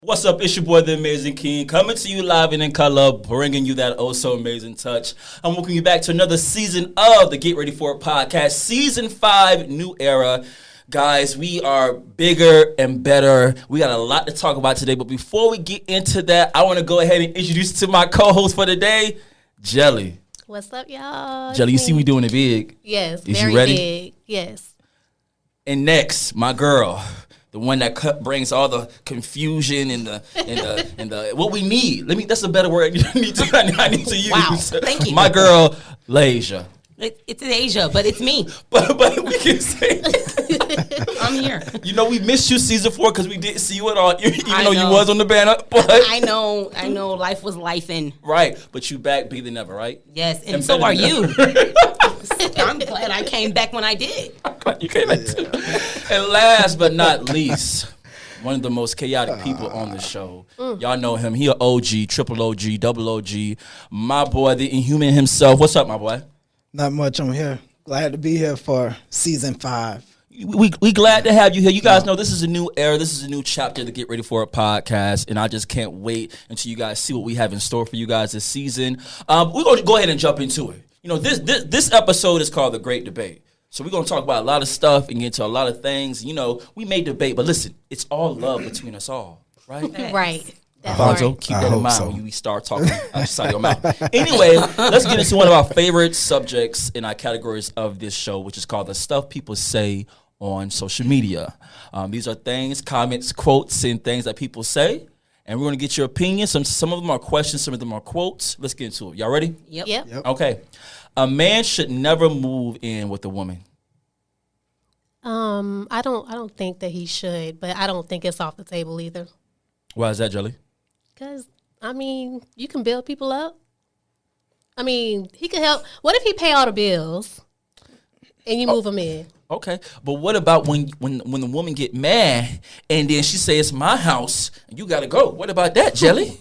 What's up? It's your boy, The Amazing King, coming to you live and in color, bringing you that oh so amazing touch. I'm welcoming you back to another season of the Get Ready For It podcast, season 5, new era. Guys, we are bigger and better. We got a lot to talk about today, but before we get into that, I want to go ahead and introduce to my co-host for the day, Jelly. What's up, y'all? Jelly, you see we doing it big. Yes, Is very you ready? big. Yes. And next, my girl, the one that brings all the confusion and the what we need. That's a better word I need to use. Wow, thank you. My girl, Lasia. It's Asia, but it's me. But we can say, I'm here. you know, we missed you season 4 because we didn't see you at all, even I though you know. was on the banner. But I know. Life was lifing. right, but you back bigger than ever, right? Yes, and And so better are than you. I'm glad I came back when I did. You came back too. And last but not least, one of the most chaotic people on the show. Y'all know him. He a OG, triple OG, double OG. My boy, the Inhuman himself. What's up, my boy? Not much. I'm here. Glad to be here for season 5. We glad to have you here. You guys know this is a new era. This is a new chapter to Get Ready For It podcast, and I just can't wait until you guys see what we have in store for you guys this season. We're going to go ahead and jump into it. You know, this episode is called The Great Debate. So we're going to talk about a lot of stuff and get into a lot of things. You know, we may debate, but listen, it's all love between us all, right? Right. That Bonzo, part. keep I that in hope mind so. when you start talking outside your mouth. Anyway, let's get into one of our favorite subjects in our categories of this show, which is called the stuff people say on social media. These are things, comments, quotes, and things that people say. And we're going to get your opinion. Some of them are questions, some of them are quotes. Let's get into it. Y'all ready? Yep. Okay. A man should never move in with a woman. I don't think that he should, but I don't think it's off the table either. Why is that, Jelly? Because, I mean, you can build people up. I mean, he could help. What if he pay all the bills and you move him in? Okay, but what about when the woman get mad and then she say it's my house and you gotta go? What about that, Jelly?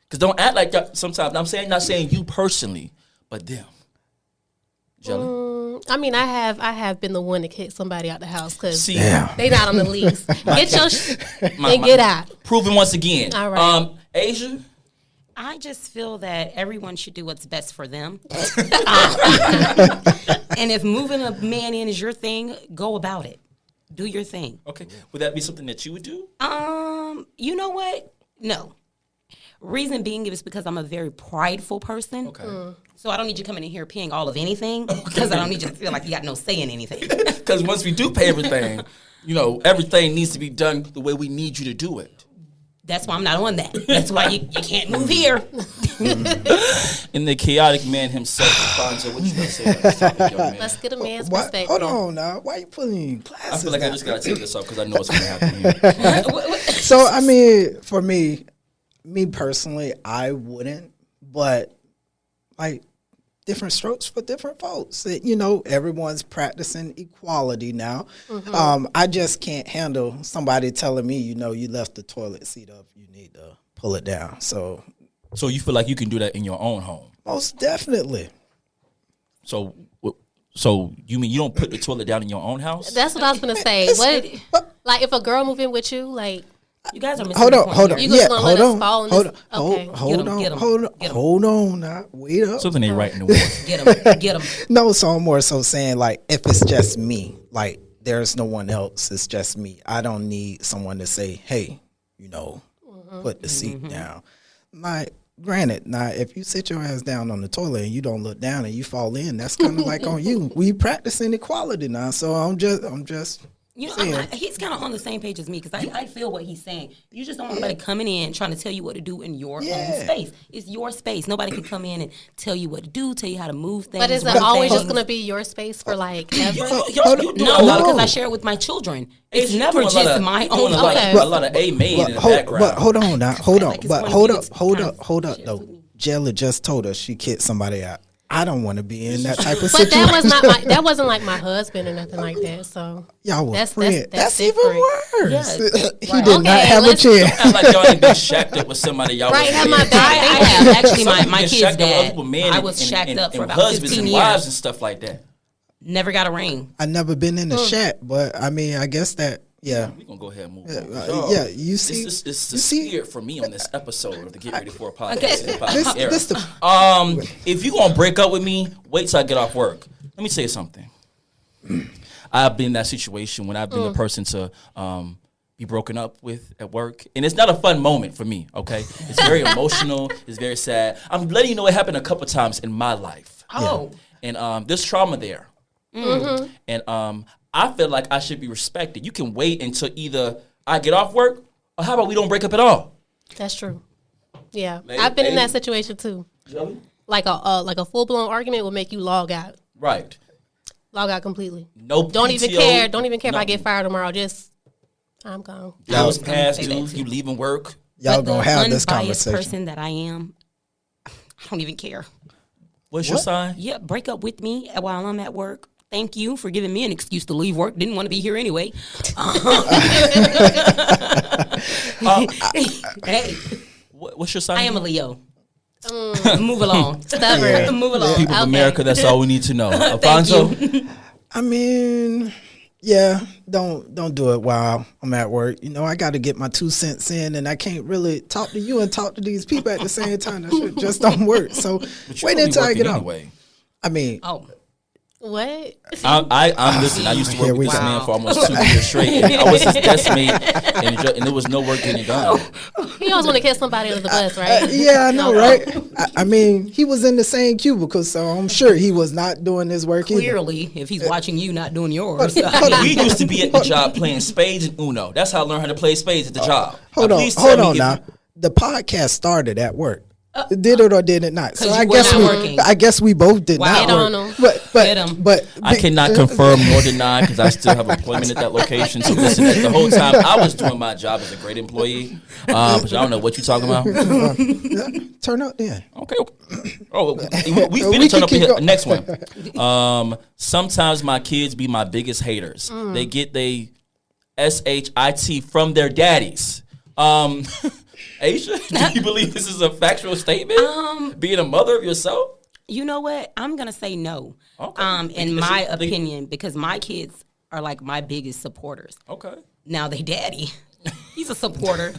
Because don't act like that. Sometimes not saying you personally, but them, Jelly. I mean, I have been the one to kick somebody out the house because See, they not on the lease. Get your and get out. Proven once again. All right. Asia. I just feel that everyone should do what's best for them. And if moving a man in is your thing, go about it. Do your thing. Okay, would that be something that you would do? You know what? No. Reason being is because I'm a very prideful person. Okay. So I don't need you coming in here paying all of anything because I don't need you to feel like you got no say in anything. Because once we do pay everything, you know, everything needs to be done the way we need you to do it. That's why I'm not on that. That's why you can't move here. And the chaotic man himself, Fonzo, what you gonna say about this topic, young man? Let's get a man's What? perspective. Hold on now. Why you putting glasses? I feel like I on? just gotta take this off because I know what's gonna happen here. So I mean, for me personally, I wouldn't. But like different strokes for different folks. You know, everyone's practicing equality now. I just can't handle somebody telling me, you know, you left the toilet seat up. You need to pull it down. So So you feel like you can do that in your own home? most definitely. So you mean you don't put the toilet down in your own house? That's what I was gonna say. Like if a girl move in with you, like You guys are missing Hold the on, point hold on. here. You just Yeah, gonna hold let us on. fall in Hold this- on. okay. Hold Get 'em, on. get 'em, Hold on. get 'em. Hold on now. Wait up. Something ain't right in the water. Get them. No, so I'm more so saying like if it's just me, like there's no one else, it's just me. I don't need someone to say, hey, you know, put the seat down. Like, granted, now if you sit your ass down on the toilet and you don't look down and you fall in, that's kind of like on you. We practicing equality now, so I'm just You know, saying. he's kind of on the same page as me because I feel what he's saying. You just don't want nobody coming in trying to tell you what to do in your own space. It's your space. Nobody can come in and tell you what to do, tell you how to move things. but is run it always things. just gonna be your space for like ever? You do No, a lot of- because I share it with my children. It's you never doing a just lot of- my you doing own a lot, place. a lot of amen in the background. But hold on now, hold on. like it's But one hold of up, these hold kind up, of hold up shares though. with me. Jella just told us she kicked somebody out. I don't want to be in that type of But situation. that wasn't like my husband or nothing like that. So Y'all were That's- friends. that's That's even different. worse. Yes. He Right. did not Okay, have a let's- chance. Act like y'all ain't been shacked up with somebody y'all Right, was have my married. back. I have actually my Some people kid's get shacked up with other dad. people, men I and- was and- shacked and- up for and about husbands 15 and wives years. and stuff like that. Never got a ring. I never been in a shack, but I mean, I guess that Yeah. We're gonna go ahead and move Yeah, on. yeah, you see- it's the you see- spirit for me on this episode of the Get Ready For It podcast. Okay. It's about This- the era. this the- If you gonna break up with me, wait till I get off work. Let me tell you something. I've been in that situation when I've been the person to be broken up with at work, and it's not a fun moment for me. Okay, it's very emotional. It's very sad. I'm letting you know it happened a couple times in my life. Oh. And there's trauma there. And I feel like I should be respected. You can wait until either I get off work, or how about we don't break up at all? That's true. Yeah, Lady- I've been in lady- that situation too. Like a full blown argument will make you log out completely. No, Don't even PTO, care. Don't even care if no. I get fired tomorrow. Just I'm gone. That was gonna past say due. that too. You leaving work. Y'all But gonna the have this unbiased conversation. person that I am, I don't even care. What's your sign? Yeah, break up with me while I'm at work. Thank you for giving me an excuse to leave work. Didn't want to be here anyway. Hey, What's your sign? I am a Leo. Move along. Stubborn. Move along. People of Okay. America. That's all we need to know. Alfonso. I mean, yeah, don't do it while I'm at work. You know, I got to get my 2 cents in, and I can't really talk to you and talk to these people at the same time. That shit just don't work. So But you wait gonna be until I working get off. anyway. I mean, Oh, What? I'm listen. I used to work Here with we this go. man for almost 2 years straight, and I was his desk mate, and there was no work getting done. He always want to catch somebody under the bus, right? yeah, I know, right? I mean, he was in the same cubicle, so I'm sure he was not doing his work either. clearly, if he's watching you not doing yours. We used to be at the job playing spades and Uno. That's how I learned how to play spades at the job. Hold Now, on, please hold tell on me now. if- The podcast started at work. Did it or did it not? So 'Cause I you were guess not working. I guess we both did Wow. not Get work. on 'em. Get 'em. But I cannot confirm nor deny because I still have employment at that location. So listen, the whole time I was doing my job as a great employee, but I don't know what you're talking about. turn up then. Okay. Oh, we We finna turn can up keep here. going. Next one. Sometimes my kids be my biggest haters. They get they SHIT from their daddies. Aisha, do you believe this is a factual statement? Being a mother of yourself? You know what? I'm gonna say no. Okay. In my opinion, because my kids are like my biggest supporters. Okay. Now they daddy, he's a supporter,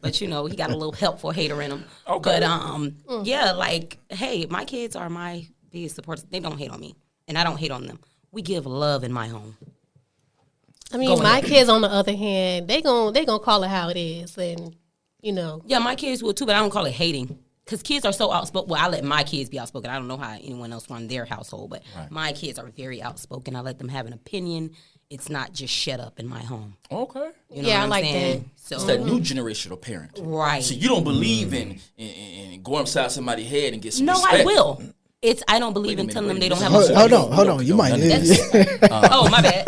but you know he got a little helpful hater in him. Okay. But yeah, like hey, my kids are my biggest supporters. They don't hate on me, and I don't hate on them. We give love in my home. I mean, my kids, on the other hand, they gonna call it how it is, and you know. Yeah, my kids will too, but I don't call it hating. Because kids are so outspoken. Well, I let my kids be outspoken. I don't know how anyone else run their household, but my kids are very outspoken. I let them have an opinion. It's not just shut up in my home. Okay. You know Yeah, what I I'm like saying? So It's that new generational parent. Right. So you don't believe in going upside somebody's head and get some no, respect. I will. I don't believe in minute, telling them wait they a don't minute. have a Hold on. You might. Oh, my bad.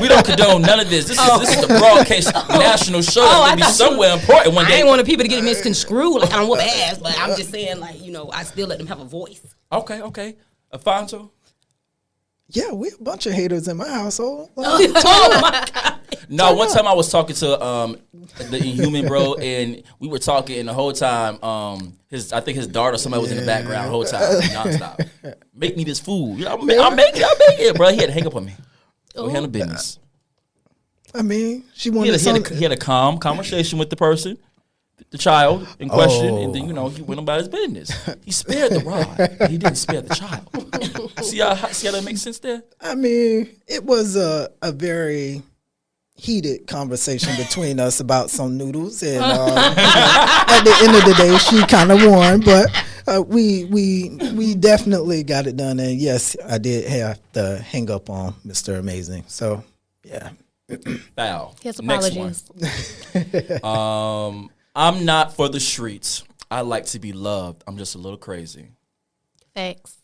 We don't condone none of this. This is the broadcast national show that's Oh, going I to be thought somewhere important one I day. ain't want people to get it misconstrued. Like I don't whoop ass, but I'm just saying, like you know, I still let them have a voice. Okay. Alfonso? Yeah, we a bunch of haters in my household. Oh my god. No, one time I was talking to the Inhuman bro, and we were talking, and the whole time, I think his daughter, somebody was in the background the whole time, nonstop. Make me this food. You know, I'll make it, bro. He had to hang up on me. Go handle business. I mean, she He wanted had, some. he had a calm conversation with the person, the child in question, and then he went about his business. He spared the rod, but he didn't spare the child. See how that makes sense there? I mean, it was a very heated conversation between us about some noodles, and at the end of the day, she kind of won, but we definitely got it done. And yes, I did have to hang up on Mr. Amazing. So yeah, Foul. His Next one. apologies. I'm not for the streets. I like to be loved. I'm just a little crazy. Facts.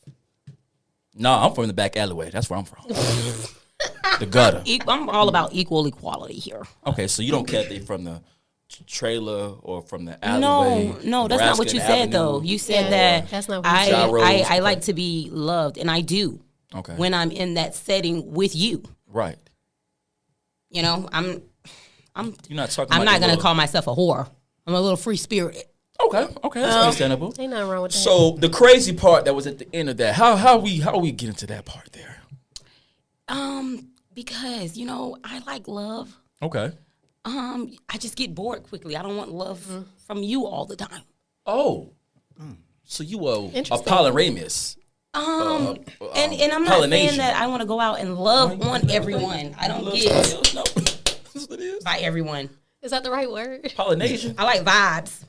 No, I'm from the back alleyway. That's where I'm from. The gutter. I'm all about equal equality here. Okay, so you don't care if they from the trailer or from the alleyway. No, that's not what you said though. You said that that's not what you said. I like to be loved, and I do. Okay. When I'm in that setting with you, Right. you know, I'm You're not talking. I'm about not your gonna little- call myself a whore. I'm a little free spirited. Okay, that's understandable. Ain't nothing wrong with that. So the crazy part that was at the end of that, how we get into that part there? Because you know I like love. Okay. I just get bored quickly. I don't want love from you all the time. Oh. So you a Interesting. polyramous. And I'm not Pollination. saying that I want to go out and love on everyone. I don't get No. That's what it is. by everyone. Is that the right word? Pollination. I like vibes.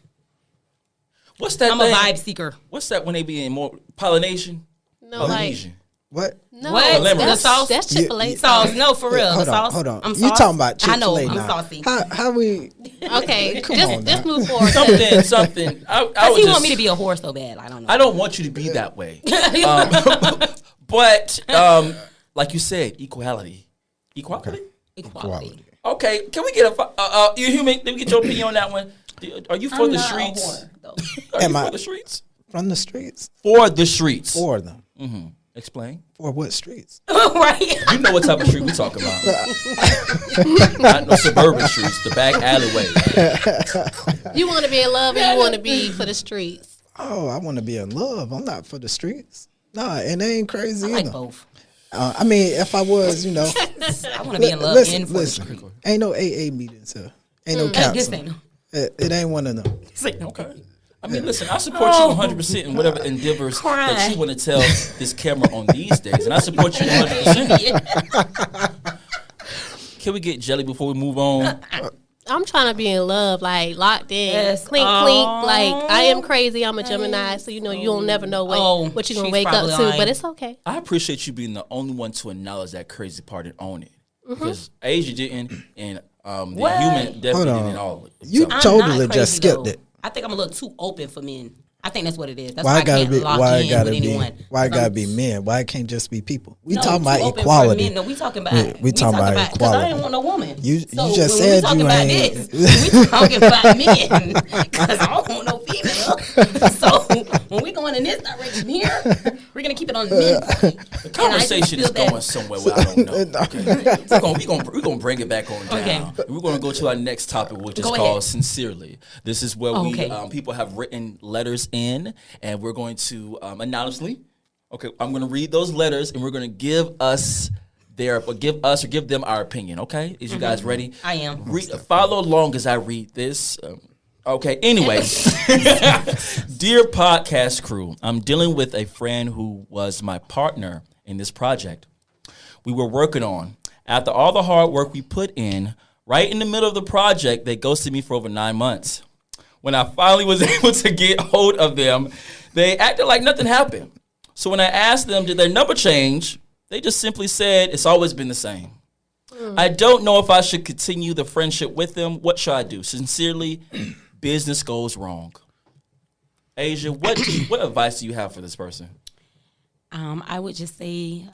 What's that I'm thing? a vibe seeker. What's that when they be in more pollination? No, like Polynesian. What? no. What? Polymerase. That's, The sauce? that's Chick-fil-A Sauce, no, for real. Hold the on, sauce. hold on. I'm You sauce. talking about I know. Chick-fil-A I'm now? saucy. How we? Okay, Come just on just now. move forward. Something. I Cause would he just, want me to be a whore so bad. I don't know. I don't want you to be that way. But like you said, equality. Equality. Equality. Okay. Can we get a you human? Let me get your opinion on that one. Are you for I'm the not a streets? whore, though. Are Am you I- for the streets? From the streets? For the streets. For them? Explain. For what streets? Right. You know what type of street we talking about. Not no suburban streets, the back alleyway. You want to be in love, and you want to be for the streets. Oh, I want to be in love. I'm not for the streets. Nah, and they ain't crazy I like either. both. I mean, if I was, you know, I want to be in love listen, and for the listen. street. Ain't no AA meetings here. Ain't no This counseling. ain't no. It ain't one of them. Okay. I mean, listen, I support you 100% in whatever endeavors that Cry. you want to tell this camera on these days. And I support you 100%. Can we get jelly before we move on? I'm trying to be in love, like locked in, Yes. clink Aw. clink. Like I am crazy. I'm a Gemini, so you know you'll never know what you're gonna she's wake up probably to. lying. But it's okay. I appreciate you being the only one to acknowledge that crazy part and own it. Because Asia didn't, and the What? human definitely Hold on. didn't all. You So- I'm totally not just crazy, skipped though. it. I think I'm a little too open for men. I think that's what it is. That's Why why I it gotta can't be? lock Why in it gotta with be? anyone. Why it gotta I'm be men? Why it can't just be people? We No, talking too about open for equality. men. No, we talking about. We talking about because I equality. didn't want no woman. You So just when said we talking you about ain't- this. We talking about men because I don't want no female. So when we going in this direction here, we're gonna keep it on the men. The conversation is going somewhere where I don't know. Okay. We're gonna bring it back on down. Okay. We're gonna go to our next topic, which is Go called ahead. Sincerely. This is where Okay. people have written letters in, and we're going to anonymously. Okay, I'm gonna read those letters, and we're gonna give them our opinion. Okay, is you guys ready? I am. Follow along as I read this. Okay. Anyway, dear podcast crew, I'm dealing with a friend who was my partner in this project we were working on. After all the hard work we put in, right in the middle of the project, they ghosted me for over 9 months. When I finally was able to get hold of them, they acted like nothing happened. So when I asked them, did their number change? They just simply said, it's always been the same. I don't know if I should continue the friendship with them. What should I do? Sincerely, business goes wrong. Asia, what advice do you have for this person? I would just say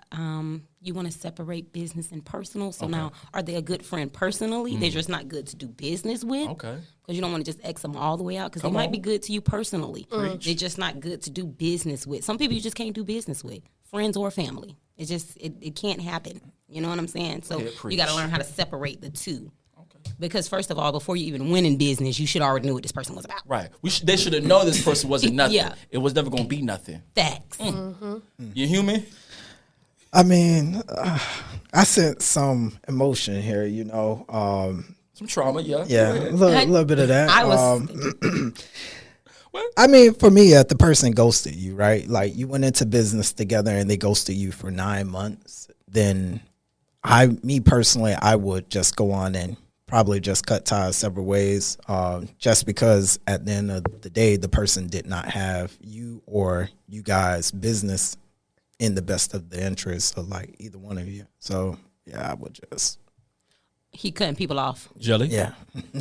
you want to separate business and personal. So now, are they a good friend personally? They're just not good to do business with. Okay. Because you don't want to just X them all the way out because they might be good to you personally. They're just not good to do business with. Some people you just can't do business with, friends or family. It just, it can't happen. You know what I'm saying? So Yeah, you got to learn how to separate the two. Because first of all, before you even win in business, you should already know what this person was about. Right. They should have known this person wasn't nothing. Yeah. It was never going to be nothing. Facts. You human? I mean, I sense some emotion here. You know, Some trauma, yeah. yeah, a little bit of that. I was I mean, for me, the person ghosted you, right? Like you went into business together and they ghosted you for 9 months. Then me personally, I would just go on and probably just cut ties several ways, just because at the end of the day, the person did not have you or you guys' business in the best of the interests of like either one of you. So yeah, I would just, he cutting people off. Jelly? yeah.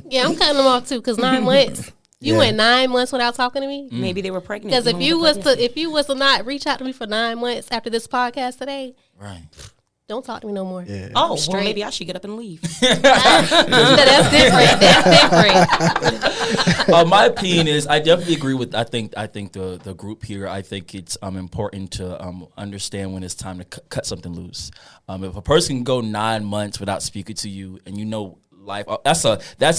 Yeah, I'm cutting them off too. Cause 9 months. You Yeah. went 9 months without talking to me. Maybe they were pregnant. Because if know you the was pregnancy. if you was to not reach out to me for 9 months after this podcast today, Right. don't talk to me no more. Yeah. Oh, well, straight. maybe I should get up and leave. That's different. That's different. My opinion is I definitely agree with I think the group here. I think it's important to understand when it's time to cut something loose. If a person can go 9 months without speaking to you and you know life. That's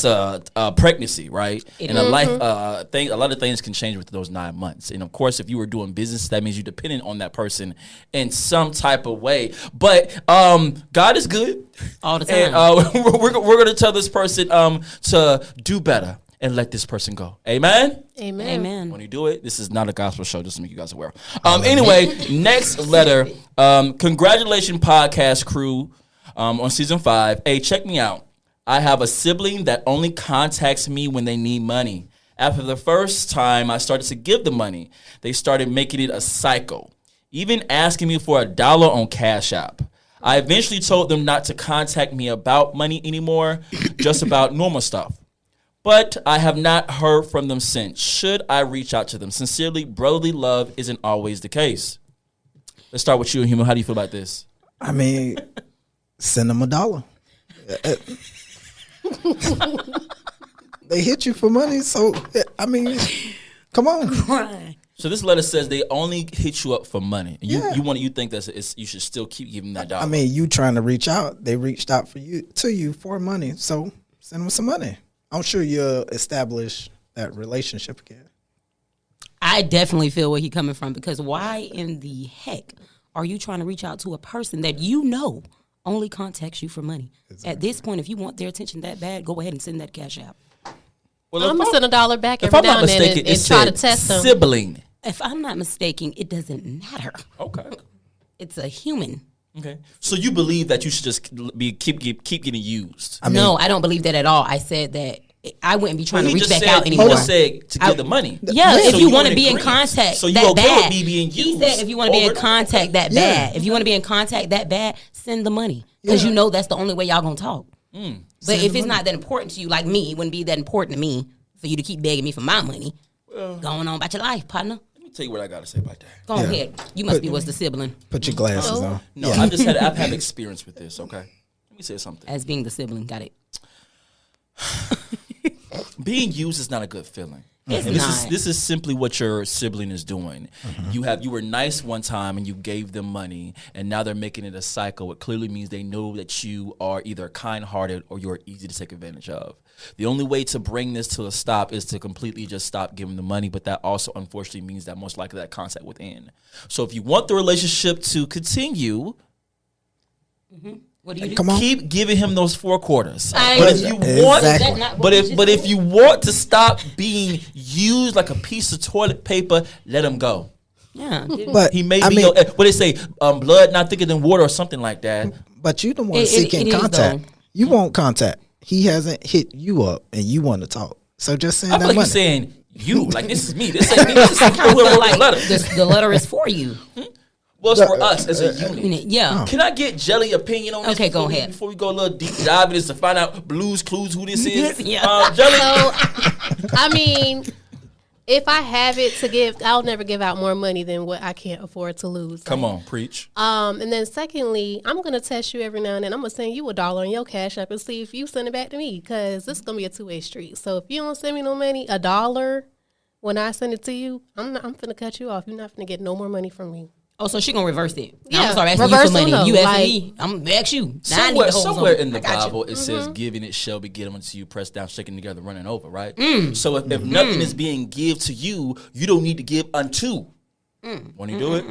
a pregnancy, right? And a life thing. A lot of things can change with those 9 months. And of course, if you were doing business, that means you're dependent on that person in some type of way. But God is good All the time. And we're going to tell this person to do better and let this person go. Amen. Amen. Amen. When you do it, this is not a gospel show, just to make you guys aware. Anyway, next letter. Congratulations, podcast crew, on season 5. Hey, check me out. I have a sibling that only contacts me when they need money. After the first time I started to give the money, they started making it a cycle, even asking me for $1 on Cash App. I eventually told them not to contact me about money anymore, just about normal stuff. But I have not heard from them since. Should I reach out to them? Sincerely, brotherly love isn't always the case. Let's start with you, Human. How do you feel about this? I mean, send them $1. They hit you for money, so I mean, come on. Right. So this letter says they only hit you up for money. And you think that you should still keep giving that dollar. I mean, you trying to reach out. They reached out to you for money, so send them some money. I'm sure you'll establish that relationship again. I definitely feel where he's coming from, because why in the heck are you trying to reach out to a person that you know only contacts you for money? Exactly. At this point, if you want their attention that bad, go ahead and send that Cash App. Well, I'm going to send $1 back if every I'm now not and then mistaken, and it try to said test them. sibling. If I'm not mistaken, it doesn't matter. Okay. It's a human. Okay. So you believe that you should just keep getting used? No, I don't believe that at all. I said that I wouldn't be trying to reach back out He anymore. just said to give the money. Yeah, So if you want to in be in agreement. contact So you that okay bad. with me being used? He said if you want to be in over- contact that bad, if you want to be in contact that bad, send the money, because you know that's the only way y'all gonna talk. But if it's not that important to you, like me, it wouldn't be that important to me for you to keep begging me for my money. Going on about your life, partner. Let me tell you what I got to say about that. Go ahead. You must be what's the sibling Put your glasses on. No, I've had experience with this. Okay. Let me say something. as being the sibling. Got it. Being used is not a good feeling. It's And not. this is simply what your sibling is doing. You were nice one time and you gave them money, and now they're making it a cycle. It clearly means they know that you are either kind-hearted or you're easy to take advantage of. The only way to bring this to a stop is to completely just stop giving the money, but that also unfortunately means that most likely that contact would end. So if you want the relationship to continue, What do you do? Come on. keep giving him those 4 quarters. I- But if you want, Exactly. Is that not what but we if just but if said? you want to stop being used like a piece of toilet paper, let him go. Yeah. But He may I be mean, what they say, blood not thicker than water or something like that. but you the one It seeking is, contact. though. You want contact. He hasn't hit you up, and you want to talk. So just send I that feel like money. you're saying you, like this is me. This ain't me. This is whoever wrote the letter. The letter is for you. Well, it's for us as a unit. Yeah. Can I get Jelly opinion on this? Okay, go before we- ahead. Before we go a little deep dive in this to find out Blue's Clues who this is. Yeah. Jelly. So, I mean, if I have it to give, I'll never give out more money than what I can't afford to lose. Come on, preach. And then secondly, I'm gonna test you every now and then. I'm gonna send you $1 on your Cash App and see if you send it back to me, because this is gonna be a 2-way street. So if you don't send me no money, $1 when I send it to you, I'm finna cut you off. You're not finna get no more money from me. Oh, so she gonna reverse it. Now Yeah, I'm gonna start asking you reverse for money. Uno, You asking like- me, I'm gonna ask you. Now I need to hold Somewhere on. in the I got you. Bible it says, "Giving it shall be given unto you, pressed down, shaken together, running over." Right. So if nothing is being give to you, you don't need to give unto. Want to do it?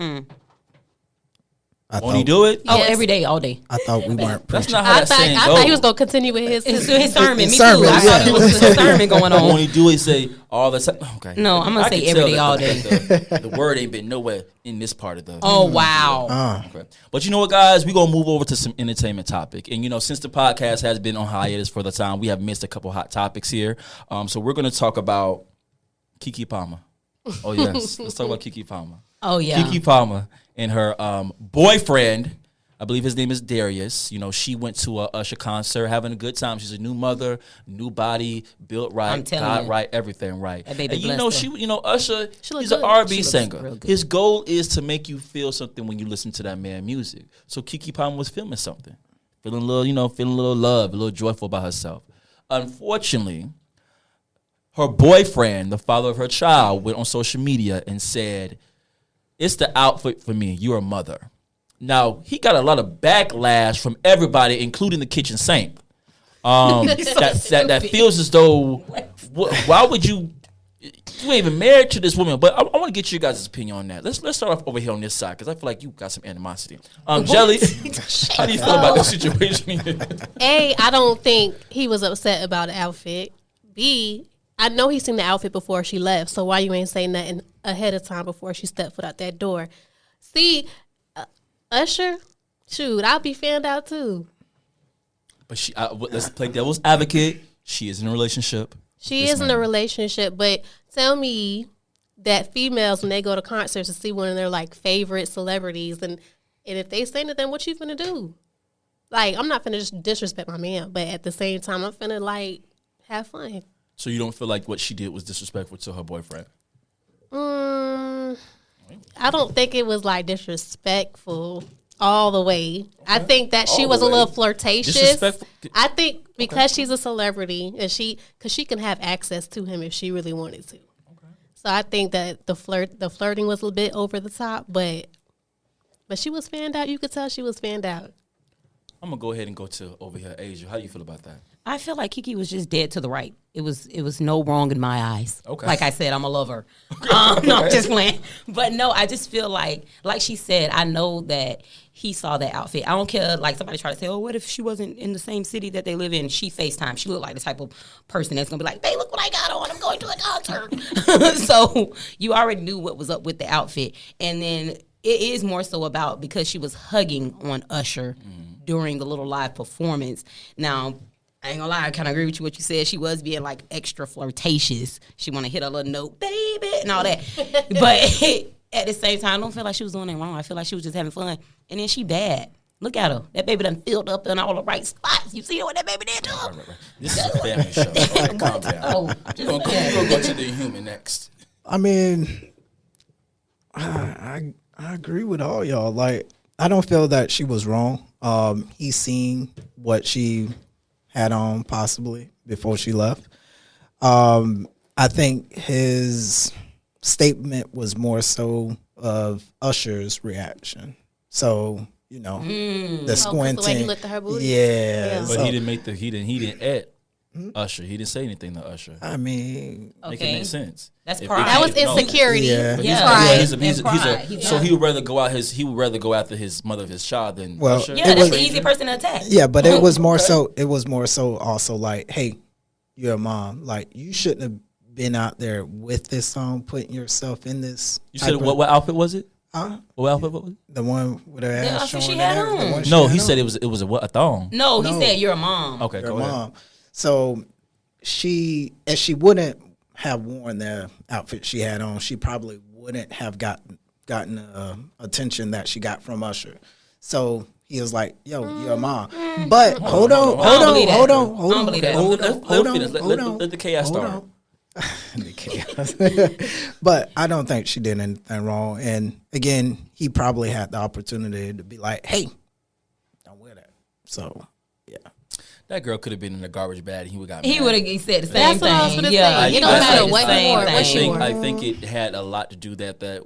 I Want to thought, do it? Oh, Yes. every day, all day. I thought we weren't That's preaching. not how I that thought, saying I goes. thought he was gonna continue with his. It's his sermon. Me Sermon, too. I thought yeah. it was a sermon going When on. you do it, say all the time. Okay. No, I'm gonna I say can every tell day, that all the word ain't been nowhere in this part of the. Oh wow. Okay. But you know what, guys? We're going to move over to some entertainment topic. And, since the podcast has been on hiatus for the time, we have missed a couple hot topics here. So we're going to talk about Keke Palmer. Oh, yes. Let's talk about Keke Palmer. Oh yeah. Keke Palmer and her boyfriend, I believe his name is Darius. She went to a Usher concert, having a good time. She's a new mother, new body, built right, I'm telling God you. right, everything right. That baby And blessed her. Usher, She look he's an good. R&B She looks singer. real good. His goal is to make you feel something when you listen to that man music. So Keke Palmer was feeling something, feeling a little love, a little joyful about herself. Unfortunately, her boyfriend, the father of her child, went on social media and said, "It's the outfit for me. You're a mother." Now, he got a lot of backlash from everybody, including the kitchen sink. that feels as though why would you ain't even married to this woman? But I want to get your guys' opinion on that. Let's start off over here on this side because I feel like you got some animosity. Jelly, how do you feel about this situation? A, I don't think he was upset about the outfit. B, I know he seen the outfit before she left, so why you ain't say nothing ahead of time before she stepped foot out that door? C, Usher, shoot, I'll be fanned out too. But let's play devil's advocate. She is in a relationship. She is in a relationship, but tell me that females, when they go to concerts to see one of their like favorite celebrities, and if they say anything, what you finna do? Like, I'm not finna just disrespect my man, but at the same time, I'm finna like have fun. So you don't feel like what she did was disrespectful to her boyfriend? I don't think it was like disrespectful all the way. Okay. I think that she was a little flirtatious. I think because she's a celebrity and because she can have access to him if she really wanted to. Okay. So I think that the flirting was a little bit over the top, but she was fanned out. You could tell she was fanned out. I'm gonna go ahead and go to over here, Asia. How do you feel about that? I feel like Kiki was just dead to the right. It was no wrong in my eyes. Okay. Like I said, I'm a lover. No, I'm just playing. But no, I just feel like she said, I know that he saw that outfit. I don't care, like somebody try to say, oh, what if she wasn't in the same city that they live in? She FaceTime. She looked like the type of person that's going to be like, hey, look what I got on. I'm going to a concert. So you already knew what was up with the outfit. And then it is more so about because she was hugging on Usher during the little live performance. Now, I ain't gonna lie, I kind of agree with you what you said. She was being like extra flirtatious. She want to hit a little note, baby, and all that. But at the same time, I don't feel like she was doing anything wrong. I feel like she was just having fun. And then she bad. Look at her. That baby done filled up in all the right spots. You see what that baby did to her? Right. This is a family show. Right, calm down. We're gonna go to the human next. I mean, I agree with all y'all. Like, I don't feel that she was wrong. He's seen what she had on possibly before she left. I think his statement was more so of Usher's reaction. So, you know, the squinting. The way he looked at her booty. Yeah. But so, he didn't add Usher. He didn't say anything to Usher. I mean, make it make sense. That's pride. That was insecurity. So he would rather go out he would rather go after his mother of his child than Usher. Yeah, that's the easy person to attack. Yeah, but it was more so. It was more so also like, hey, you're a mom. Like, you shouldn't have been out there with this song, putting yourself in this. You said what outfit was it? What outfit was it? The one with her ass showing. She had on. No, he said it was a thong. No, he said you're a mom. Okay, you're go a ahead. mom. So she wouldn't have worn the outfit she had on, she probably wouldn't have gotten attention that she got from Usher. So he was like, "Yo, you're a mom." But hold on. Let the chaos start. The chaos. But I don't think she did anything wrong. And again, he probably had the opportunity to be like, "Hey, don't wear that." So yeah. That girl could have been in the garbage bag and he would have got He mad. would have said the same That's thing. what I was gonna say. Yeah, It don't matter what you wore. I think it had a lot to do that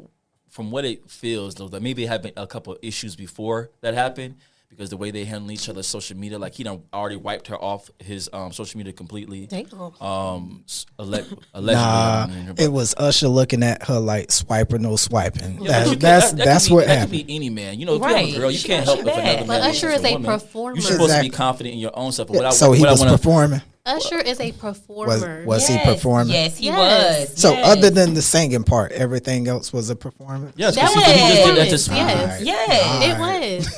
from what it feels though, that maybe it had been a couple of issues before that happened because the way they handle each other's social media, like he done already wiped her off his social media completely. Allegedly. Nah, it was Usher looking at her like swipe or no swiping. Yeah, that's what happened. That could be any man. You know, if you have a girl, you can't help if another man. But Usher is a woman. performer. You're supposed to be confident in your own stuff. But So he was performing. Usher is a performer. Was he performing? Yes, he was. So other than the singing part, everything else was a performance? Yes, That he just did that to speak. Yes, it was.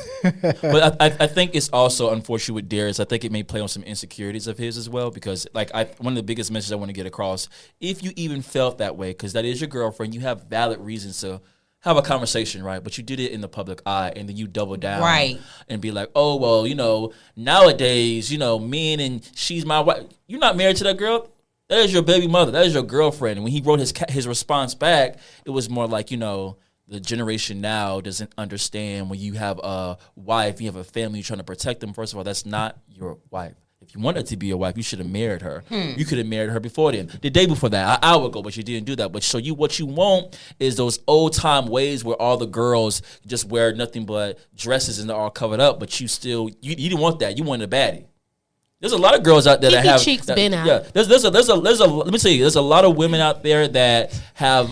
But I think it's also unfortunate with Darius. I think it may play on some insecurities of his as well because like one of the biggest messages I want to get across, if you even felt that way, because that is your girlfriend, you have valid reasons to have a conversation, right? But you did it in the public eye, and then you double down, right, and be like, "Oh well, nowadays, men and she's my wife. You're not married to that girl. That is your baby mother. That is your girlfriend." And when he wrote his response back, it was more like, the generation now doesn't understand when you have a wife, you have a family, you're trying to protect them. First of all, that's not your wife. If you wanted to be your wife, you should have married her. You could have married her before then. The day before that, an hour ago, but you didn't do that. But so what you want is those old time ways where all the girls just wear nothing but dresses and they're all covered up, but you didn't want that. You wanted a baddie. There's a lot of girls out there that Kiki have cheeks that, been out. Yeah, there's a let me tell you, there's a lot of women out there that have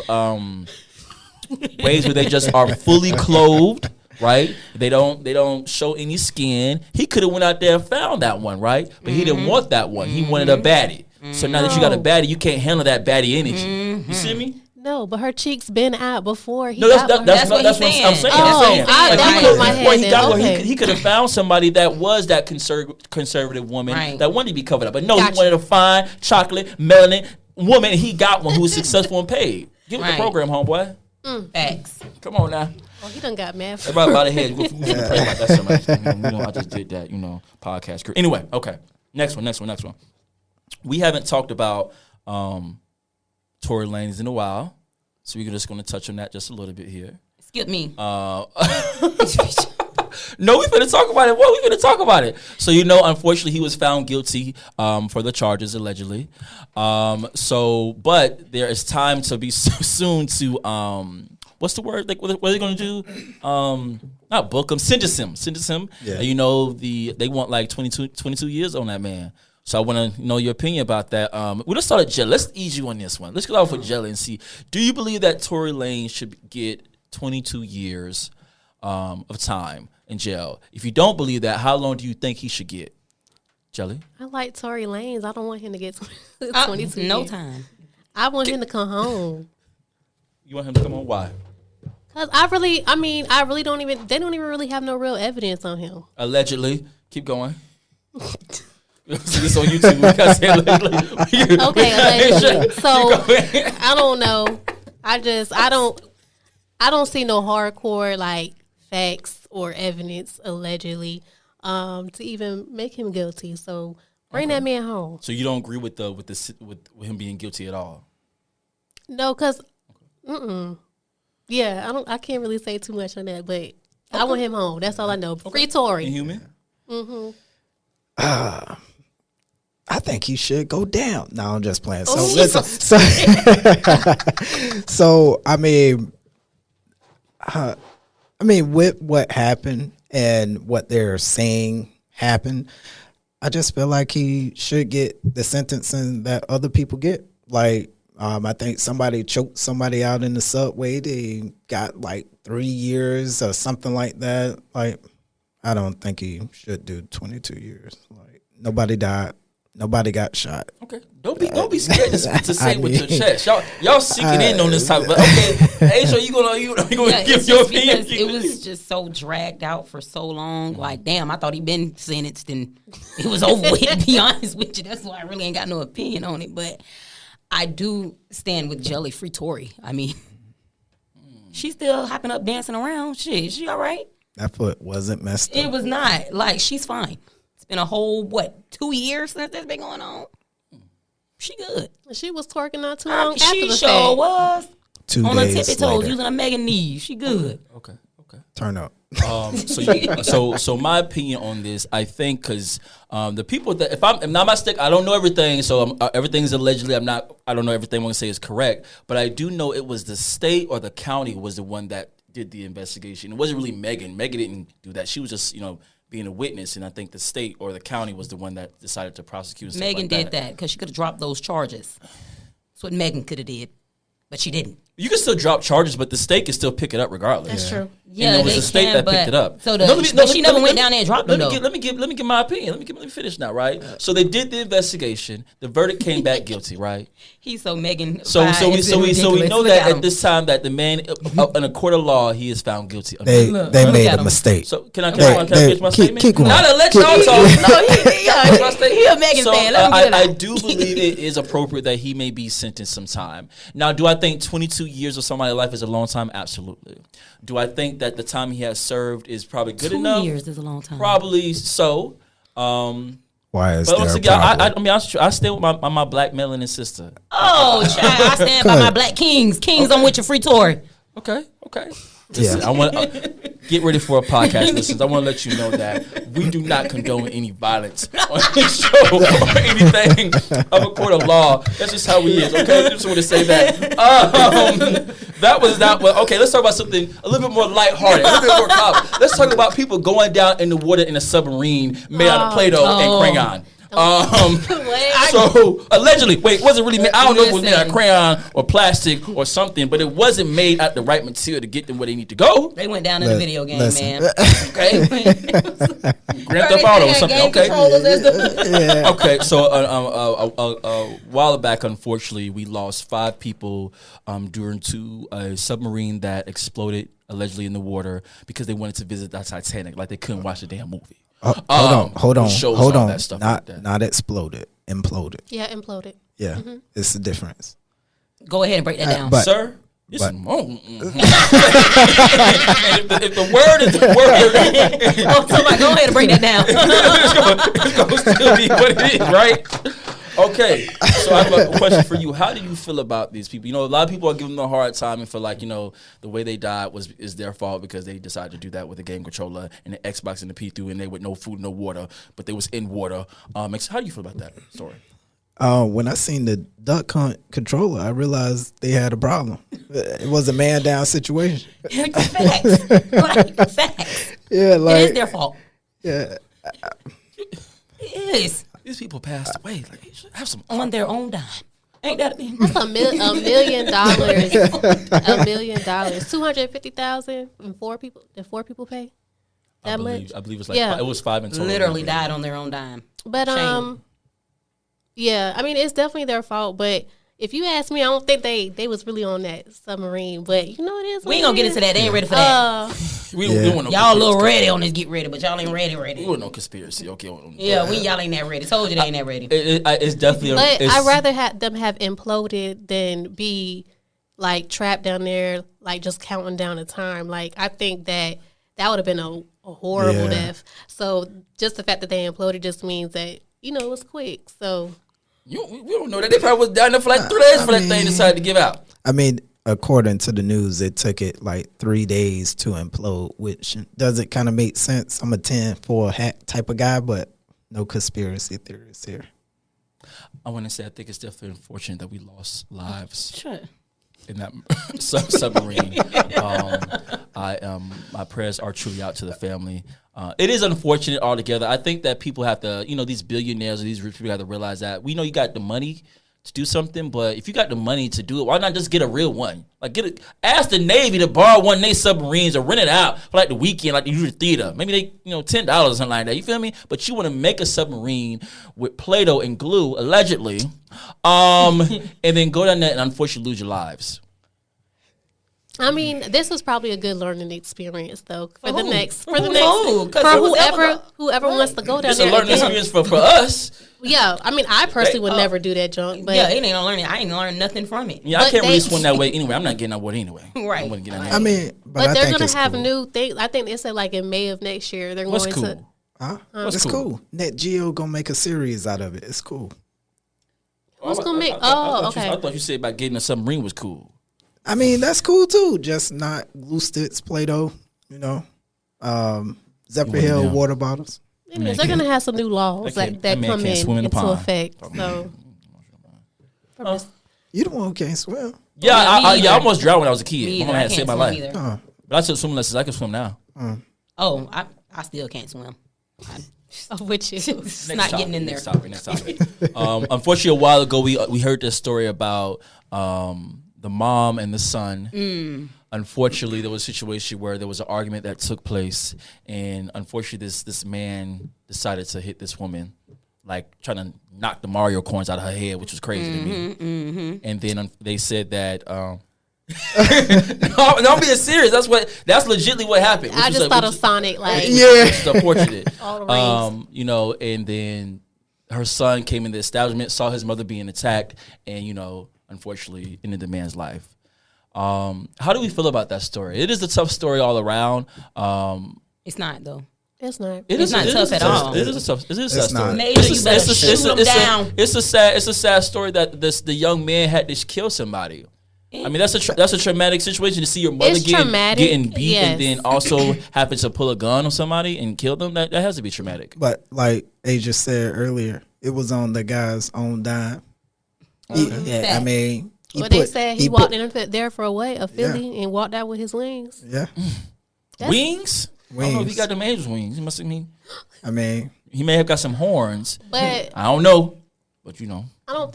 ways where they just are fully clothed, right? They don't show any skin. He could have went out there and found that one, right? But he didn't want that one. He wanted a baddie. So now that you got a baddie, you can't handle that baddie energy. You see me? No, but her cheeks been out before he No, got with her. That's what I'm he's saying. saying. I'm saying. I- that He was my could- head before he then. got one, Okay. he could have found somebody that was that conservative woman Right. that wanted to be covered up. But no, he Gotcha. wanted a fine, chocolate, melanin woman. And he got one who was successful and paid. Get with the Right. program, homeboy. Facts. Come on now. Oh, he done got mad. Everybody about the head. We can pray about that so much. I just did that, podcast career. Anyway, okay. Next one. We haven't talked about Tory Lanez in a while. So we're just going to touch on that just a little bit here. Skip me. No, we finna talk about it. What? We finna talk about it. So, unfortunately, he was found guilty for the charges, allegedly. But there is time to be soon to, what's the word? Like, what are they going to do? Not book him, sentence him. Yeah. They want like 22 years on that man. So I want to know your opinion about that. Let's start at Jelly. Let's ease you on this one. Let's get off with Jelly and see. Do you believe that Tory Lanez should get 22 years of time in jail? If you don't believe that, how long do you think he should get? Jelly? I like Tory Lanez. I don't want him to get 22 No years. time. I want him to come home. You want him to come on? Why? Cause I really don't even. They don't even really have no real evidence on him. Allegedly. Keep going. See this on YouTube. We gotta say allegedly. Okay, allegedly. So I don't know. I don't see no hardcore like facts or evidence allegedly to even make him guilty. So bring that man home. So you don't agree with him being guilty at all? No, cause yeah, I can't really say too much on that, but I want him home. That's all I know. Free Tory. Inhuman? I think he should go down. No, I'm just playing. So Oh, listen. So I mean, with what happened and what they're saying happened, I just feel like he should get the sentencing that other people get. Like, I think somebody choked somebody out in the subway. They got like 3 years or something like that. Like, I don't think he should do 22 years. Like, nobody died. Nobody got shot. Okay, don't be scared to say it with your chest. Y'all seeking in on this topic. But okay, Asia, you gonna give your opinion? Because it was just so dragged out for so long. Like, damn, I thought he'd been sentenced and it was over with. To be honest with you, that's why I really ain't got no opinion on it. But I do stand with Jelly. Free Tory. I mean, she's still hopping up, dancing around. Shit, is she all right? That foot wasn't messed up. It was not. Like, she's fine. It's been a whole 2 years since that's been going on. She good. She was twerking not too long after She the sure fact. was 2 on her days tippy toes later. using a Megan knees. She good. Okay. Turn up. So my opinion on this, I think, because the people that if I'm not my stick, I don't know everything. So everything's allegedly. I don't know everything I'm gonna say is correct, but I do know it was the state or the county was the one that did the investigation. It wasn't really Megan. Megan didn't do that. She was just being a witness, and I think the state or the county was the one that decided to prosecute. And Megan stuff like did that because she could have dropped those charges. That's what Megan could have did, but she didn't. You can still drop charges, but the state can still pick it up regardless. That's true. Yeah, it was they the state can, that but picked it up. So But she never went down there and dropped them. Let me give my opinion. Let me finish now, right? So they did the investigation. The verdict came back guilty, right? He's so Megan. So we know that at this time that the man in a court of law he is found guilty. They made a mistake. So can I finish my statement? keep going. Now to let Keep- y'all talk. No, he a Megan So fan. Let him get it I out. do believe it is appropriate that he may be sentenced some time. Now, do I think 22 years of somebody's life is a long time? Absolutely. Do I think that the time he has served is probably good 2 enough? years is a long time. Probably so. Why is But there once a again, problem? I stay with my black melanin sister. Oh, child, I stand by my black kings. Kings, I'm with you, Free Tory. Okay. Listen, I want get ready for a podcast, listeners. I want to let you know that we do not condone any violence on this show or anything of a court of law. That's just how we is. Okay, I just want to say that. That was not well. Okay, let's talk about something a little bit more lighthearted, a little bit more calm. Let's talk about people going down in the water in a submarine made out of Play-Doh and crayon. So allegedly, wait, was it really made? I don't know if it was made out of Listen. crayon or plastic or something, but it wasn't made out the right material to get them where they need to go. They went down in the video game, Listen. man. Okay, Grand Theft Auto or something. Okay. Okay, so a while back, unfortunately, we lost 5 people due to a submarine that exploded allegedly in the water because they wanted to visit the Titanic, like they couldn't watch the damn movie. Hold on. shows Hold all on. that stuff like that. Not exploded, imploded. Yeah, imploded. Yeah, it's the difference. Go ahead and break that down. but- Sir, this but- is if the word is the word, Oh, somebody, go ahead and break that down. it's gonna still be what it is, right? Okay, so I have a question for you. How do you feel about these people? You know, a lot of people are giving them a hard time and feel like, you know, the way they died is their fault because they decided to do that with a game controller and the Xbox and the P3 and they with no food, no water, but they was in water. How do you feel about that story? When I seen the duck hunt controller, I realized they had a problem. It was a man down situation. Facts. Like, facts. Yeah, It is their fault. yeah. It is. These people passed away. Like, you should have some On their own dime. Ain't that That's $1 million. $1 million. 250,000 and 4 people. Did 4 people pay that much? I believe it's like Yeah. it was 5 in total. literally died on their own dime? But Shame. yeah, I mean it's definitely their fault. But if you ask me, I don't think they was really on that submarine. But you know it is. We ain't gonna get into that. They ain't ready for that. We don't want no Y'all a little conspiracy. ready on this get ready, but y'all ain't ready. We want no conspiracy. Okay. Yeah, y'all ain't that ready. Told you they ain't that ready. It's definitely. But it's, I'd rather have them have imploded than be like trapped down there, like just counting down the time. Like I think that would have been a horrible Yeah. death. So just the fact that they imploded just means that it was quick. So we don't know that they probably was down there for like 3 days for that thing decided to give out. I mean, according to the news, it took it like 3 days to implode, which doesn't kind of make sense. I'm a 10 for a hat type of guy, but no conspiracy theories here. I want to say I think it's definitely unfortunate that we lost lives Sure. in that submarine. My prayers are truly out to the family. It is unfortunate altogether. I think that people have to, these billionaires or these rich people have to realize that we know you got the money to do something, but if you got the money to do it, why not just get a real one? Like ask the Navy to borrow one of their submarines or rent it out for like the weekend, like you do the theater. Maybe they, $10 or something like that. You feel me? But you want to make a submarine with Play-Doh and glue, allegedly, and then go down there and unfortunately lose your lives. I mean, this was probably a good learning experience, though, for who? whoever wants to go down It's a there. learning again. experience for us. Yeah, I mean, I personally would never do that junk, but Yeah, it ain't gonna learn it. I ain't learned nothing from it. Yeah, I But can't really they- swim that way anyway. I'm not getting that water anyway. Right. I wouldn't get in there. I mean, but I they're think gonna it's have cool. new things. I think they said like in May of next year they're What's going to. cool? Huh? What's It's cool? cool. Net Geo gonna make a series out of it. It's cool. Who's gonna make? Okay. I thought you said about getting a submarine was cool. I mean, that's cool too. Just not glue sticks, Play-Doh, Zephyr Hill down. water bottles. It means they're gonna have some new laws That that man come can't swim in the into pond. effect. So You the one who can't swim. Yeah, me I either. almost drowned when I was a kid. Me My either. mama I had saved can't my swim life. either. But I took swimming lessons. I can swim now. Oh, I still can't swim. with you. It's not getting in there. Next topic. Unfortunately, a while ago, we heard this story about the mom and the son. Unfortunately, there was a situation where there was an argument that took place, and unfortunately, this man decided to hit this woman, like trying to knock the Mario coins out of her head, which was crazy to me. And then they said that. No, I'm being serious. That's legitimately what happened. I just thought of Sonic, like It's unfortunate. all the rings. And then her son came in the establishment, saw his mother being attacked, and unfortunately ended the man's life. How do we feel about that story? It is a tough story all around. It's not though. It's not. It's not tough at all. It is a tough not. story. Major, you better shoot them down. It's a sad story that the young man had to kill somebody. I mean, that's a traumatic situation to see your mother It's traumatic, getting beat and yes. then also having to pull a gun on somebody and kill them. That has to be traumatic. But like Asia said earlier, it was on the guy's own dime. I mean, But they said he walked put- in there for a Philly, and walked out with his wings. Yeah, Wings? I don't know if he Wings. got them angels wings. He must have mean I mean, He may have got some horns. But I don't know. But I don't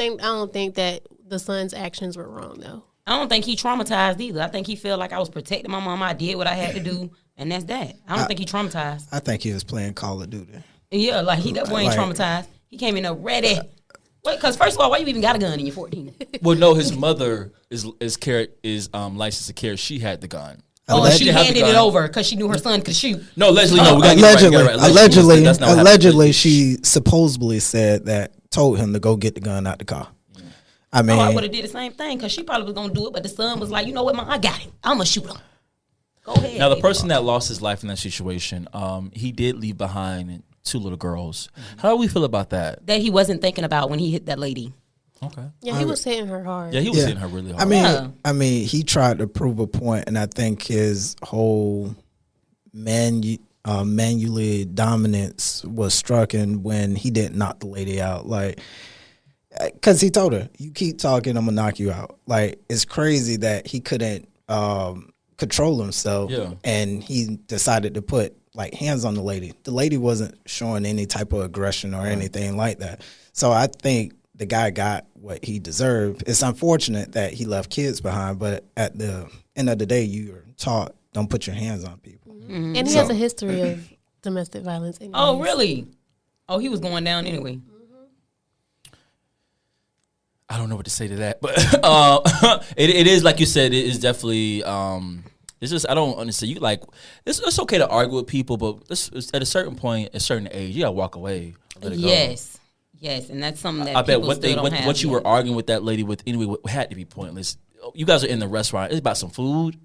think that the son's actions were wrong though. I don't think he traumatized either. I think he felt like I was protecting my mom. I did what I had to do, and that's that. I don't think he traumatized. I think he was playing Call of Duty. Yeah, like that boy ain't traumatized. He came in there ready. Wait, because first of all, why you even got a gun and you're 14? Well, no, his mother is licensed to carry. She had the gun. Oh, and she didn't have the handed it gun. over because she knew her son could shoot. No, allegedly, no. We gotta get it right. Allegedly, she supposedly said that, told him to go get the gun out the car. I mean, I would have did the same thing because she probably was gonna do it, but the son was like, you know what, Mom, I got him. I'm gonna shoot him. Go ahead. Now, the person that lost his life in that situation, he did leave behind 2 little girls. How do we feel about that? That he wasn't thinking about when he hit that lady. Okay. Yeah, he was hitting her hard. Yeah, he was hitting her really hard. I mean, he tried to prove a point, and I think his whole manually dominance was striking when he didn't knock the lady out. Like, because he told her, "You keep talking, I'm gonna knock you out." Like, it's crazy that he couldn't control himself, and he decided to put like hands on the lady. The lady wasn't showing any type of aggression or anything like that. So I think the guy got what he deserved. It's unfortunate that he left kids behind, but at the end of the day, you're taught don't put your hands on people. Mm-hmm. And he has a history of domestic violence. Anyways. Oh, really? Oh, he was going down anyway. I don't know what to say to that, but it is like you said. It is definitely. It's just I don't understand. You like it's okay to argue with people, but it's at a certain point, a certain age, you gotta walk away. Let it go. Yes, and that's something that I bet what you were arguing with that lady with anyway had to be pointless. You guys are in the restaurant. It's about some food,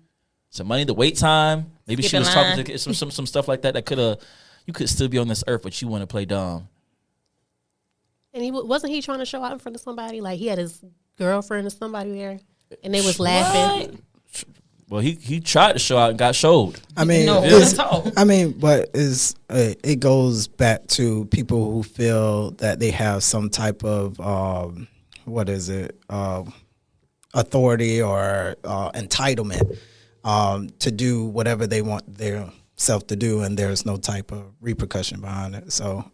some money, the wait time. Maybe she was talking to some stuff like that you could still be on this earth, but you want to play dumb. And wasn't he trying to show out in front of somebody? Like he had his girlfriend or somebody there, and they was laughing. Well, he tried to show out and got showed. I mean, but it goes back to people who feel that they have some type of authority or entitlement to do whatever they want their self to do, and there's no type of repercussion behind it. So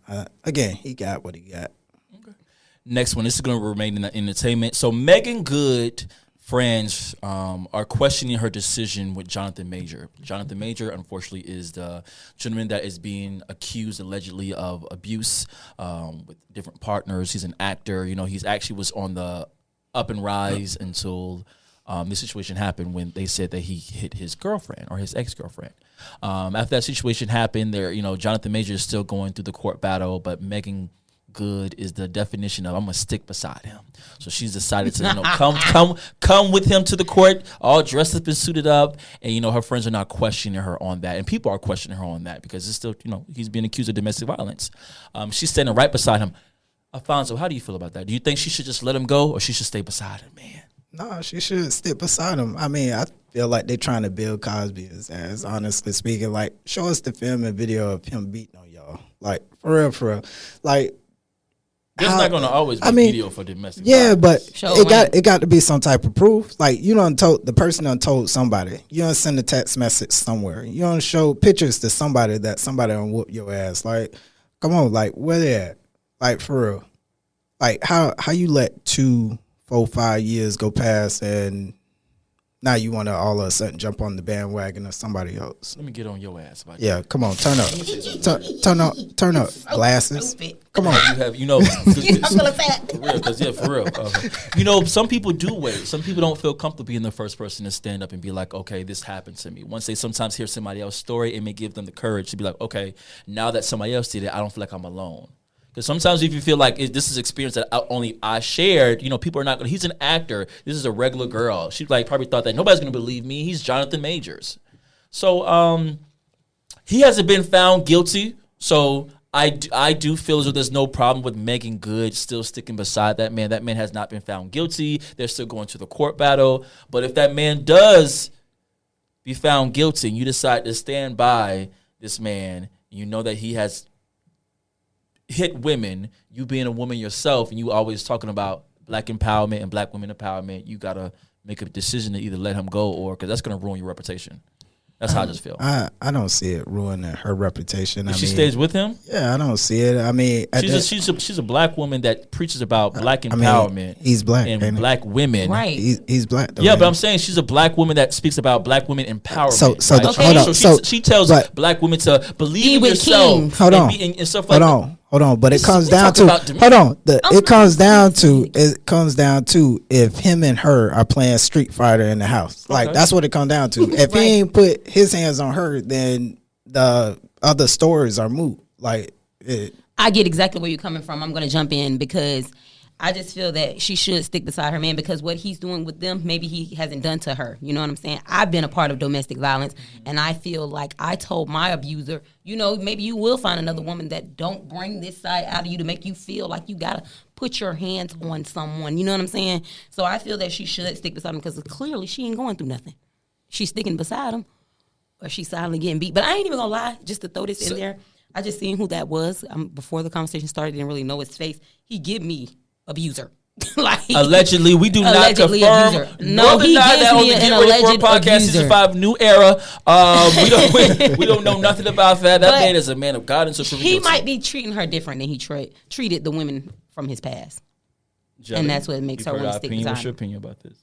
again, he got what he got. Okay. Next one. This is going to remain in the entertainment. So Megan Good friends are questioning her decision with Jonathan Major. Jonathan Major, unfortunately, is the gentleman that is being accused allegedly of abuse with different partners. He's an actor. He's actually was on the up and rise until this situation happened when they said that he hit his girlfriend or his ex-girlfriend. After that situation happened, Jonathan Major is still going through the court battle, but Megan Good is the definition of I'm gonna stick beside him. So she's decided to come with him to the court, all dressed up and suited up, and her friends are not questioning her on that, and people are questioning her on that because it's still he's being accused of domestic violence. She's standing right beside him. Alfonso, how do you feel about that? Do you think she should just let him go, or she should stay beside him, man? No, she should stick beside him. I mean, I feel like they're trying to build Cosby as honestly speaking. Like, show us the film and video of him beating on y'all. Like, for real. Like, there's not going to always be video for domestic violence. But it got to be some type of proof. Like, the person done told somebody. You don't send a text message somewhere. You don't show pictures to somebody that somebody done whoop your ass. Like, come on, like, where they at? Like, for real. Like, how you let 2, 4, 5 years go past and now you want to all of a sudden jump on the bandwagon of somebody else? Let me get on your ass. Come on, turn up. Turn up. Glasses. Come on. You have, for real, for real. Some people do wait. Some people don't feel comfortable being the first person to stand up and be like, okay, this happened to me. Once they sometimes hear somebody else's story, it may give them the courage to be like, okay, now that somebody else did it, I don't feel like I'm alone. Because sometimes if you feel like this is experience that only I shared, people are not going to. He's an actor. This is a regular girl. She probably thought that nobody's going to believe me. He's Jonathan Majors. So he hasn't been found guilty. So I do feel as though there's no problem with Megan Good still sticking beside that man. That man has not been found guilty. They're still going to the court battle. But if that man does be found guilty and you decide to stand by this man, you know that he has hit women, you being a woman yourself, and you always talking about black empowerment and black women empowerment, you got to make a decision to either let him go or because that's going to ruin your reputation. That's how I just feel. I don't see it ruining her reputation. If she stays with him, yeah, I don't see it. I mean, she's a black woman that preaches about black empowerment. He's black and black women, right? He's black. Though, yeah, man. but I'm saying she's a black woman that speaks about black women empowerment. So right? hold on. So she tells but- black women to believe in with yourself. kings. Hold on. And stuff like Hold on. But it comes we down talking to about demeanor. hold on. It comes down to if him and her are playing Street Fighter in the house. Like Okay. that's what it comes down to. If he ain't put his hands on her, then the other stories are moot. Like I get exactly where you're coming from. I'm going to jump in because I just feel that she should stick beside her man because what he's doing with them, maybe he hasn't done to her. You know what I'm saying? I've been a part of domestic violence, and I feel like I told my abuser, you know, maybe you will find another woman that don't bring this side out of you to make you feel like you got to put your hands on someone. You know what I'm saying? So I feel that she should stick beside him because clearly she ain't going through nothing. She's sticking beside him, or she's silently getting beat. But I ain't even going to lie, just to throw this in there, I just seen who that was. Before the conversation started, didn't really know his face. He give me abuser. Like allegedly, we do not allegedly confirm. abuser. No, he deny gives that on me the an Get Ready For It alleged podcast, abuser. Season 5, New Era. We don't know nothing about that. That But man is a man of God, and so he might be treating her different than he treated the women from his past. And that's what makes her want to stick beside What's your him. opinion about this?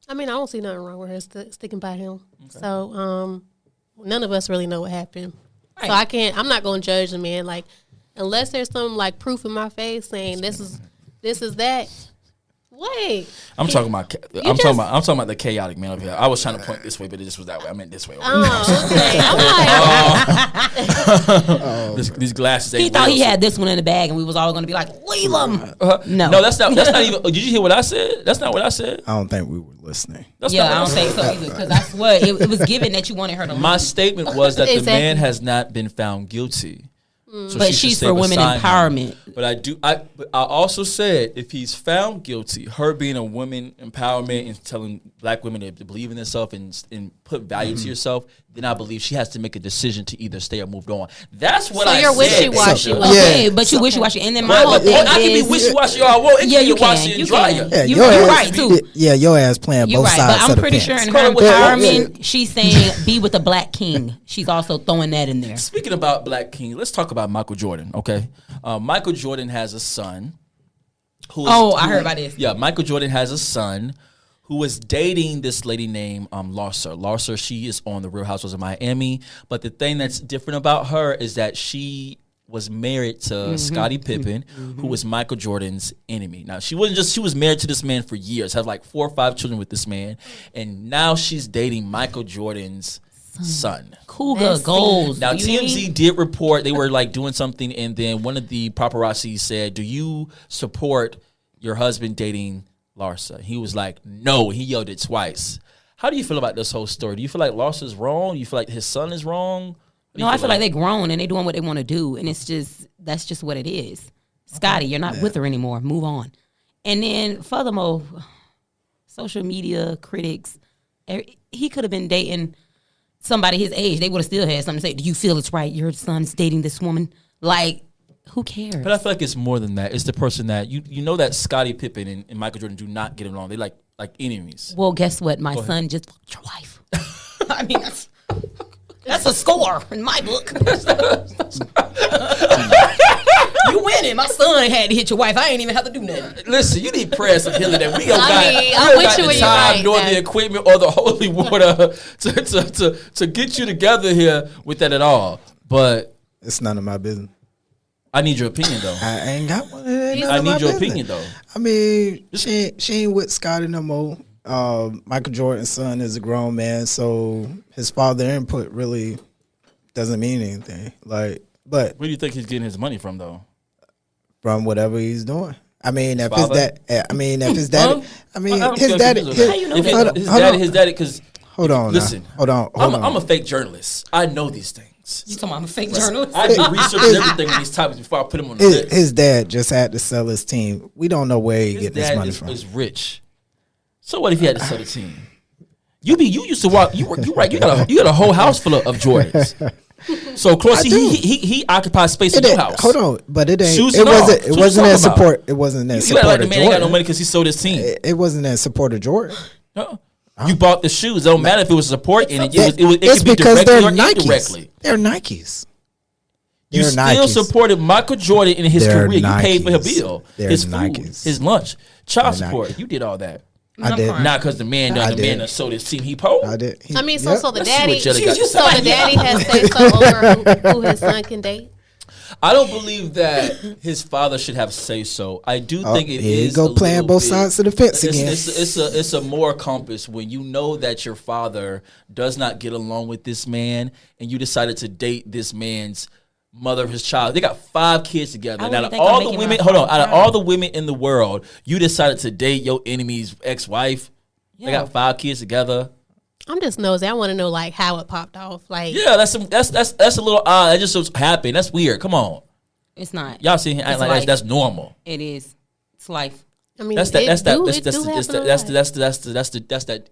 I mean, I don't see nothing wrong with her sticking by him. Okay. So, none of us really know what happened. Right. So I'm not going to judge the man. Like, unless there's some like proof in my face saying this is that. Wait. I'm talking about the chaotic man over here. I was trying to point this way, but it just was that way. I meant this way. Oh, okay. These glasses. Ain't He thought real, he so- had this one in the bag, and we was all going to be like, leave him. No. No, that's not even. Did you hear what I said? That's not what I said. I don't think we were listening. That's Yeah, not I what don't think so either because that's what it was given that you wanted her to leave. My statement was that the Exactly. man has not been found guilty. So But she should she's stay for women beside him. empowerment. But I also said if he's found guilty, her being a woman empowerment and telling black women to believe in themselves and put value to yourself, then I believe she has to make a decision to either stay or move on. That's what So I you're said. wishy-washy. Okay, but you wishy-washy. And then my whole But thing I can be is... wishy-washy all I want. It Yeah, can you be can. washy and You dry. can. Yeah, You're your ass, right, too. Yeah, your ass playing You're both right, sides but I'm of the pretty sure fence. in her Call it what- empowerment, she's saying be with the black king. She's also throwing that in there. Speaking about Black King, let's talk about Michael Jordan, okay? Michael Jordan has a son. I heard about this. Yeah, Michael Jordan has a son who was dating this lady named Larsa. Larsa, she is on The Real Housewives of Miami. But the thing that's different about her is that she was married to Scottie Pippen, who was Michael Jordan's enemy. Now, she was married to this man for years, had like 4 or 5 children with this man. And now she's dating Michael Jordan's son. Cougar goals. Now, You hear TMZ me? did report they were like doing something, and then one of the paparazzi said, "Do you support your husband dating Larsa?" He was like, "No." He yelled it twice. How do you feel about this whole story? Do you feel like Larsa's wrong? You feel like his son is wrong? What do No, you I feel like they're grown and they doing what they want to do, and that's just what it is. Scotty, you're not with her anymore. Move on. And then furthermore, social media critics, he could have been dating somebody his age. They would have still had something to say. Do you feel it's right? Your son's dating this woman. Like, who cares? But I feel like it's more than that. It's the person that you know that Scottie Pippen and Michael Jordan do not get along. They like enemies. Well, guess what? My son just fucked your wife. I mean, that's a score in my book. You winning. My son had to hit your wife. I ain't even have to do nothing. Listen, you need prayers of healing that we don't I'm with got you the when you're time right, nor man. the equipment or the holy water to get you together here with that at all. But It's none of my business. I need your opinion though. I ain't got one. It ain't none I of my need your business. opinion though. I mean, she ain't with Scotty no more. Michael Jordan's son is a grown man, so his father input really doesn't mean anything. Like, but Where do you think he's getting his money from though? from whatever he's doing. I mean, if his father? dad, I mean, if his daddy, I mean, I'm his daddy. confused on that. How you know If that? his Hold daddy, on. his daddy, because Hold on. listen, now. Hold on. Hold on. I'm a fake journalist. I know these things. You talking about I'm a fake journalist? I do research and everything on these topics before I put them on the list. his dad just had to sell his team. We don't know where he His get this dad money is, from. is rich. So what if he had to sell the team? You used to walk. You right. You got a whole house full of Jordans. So Clancy, I do. he occupies space in It your ain't- house. Hold on, but it ain't. Shoes It and all. wasn't. So It what wasn't you in talking about? support. It wasn't in You support got like the of man ain't got no Jordan. money because he sold his team. It wasn't in support of Jordan. No. You bought the shoes. It don't matter if it was support in it. It It's could be because directly they're or Nikes. indirectly. They're Nikes. You They're still Nikes. supported Michael Jordan in his They're career. You paid for his Nikes. bill, They're his food, Nikes. his lunch, child They're support. Nikes. You did all that. I did. crying. Not because the man I done. The man did. done sold his team. He posed. I did. I mean, so Yep. so the Let's see daddy, what Jelly got to so say. the daddy has say so over who his son can date. I don't believe that his father should have say so. I do think it here you is. go a playing little both bit- sides of the fence again. It's a moral compass when you know that your father does not get along with this man, and you decided to date this man's mother of his child. They got 5 kids together. I And really out of think I'm all the making women, my hold on, father out of proud. all the women in the world, you decided to date your enemy's ex-wife. They Yeah. got 5 kids together. I'm just nosy. I want to know like how it popped off. Like, Yeah, that's a little odd. That just happened. That's weird. Come on, It's not. y'all sitting here acting It's like life. that's normal. It is. It's life. I mean, That's it do happen a lot.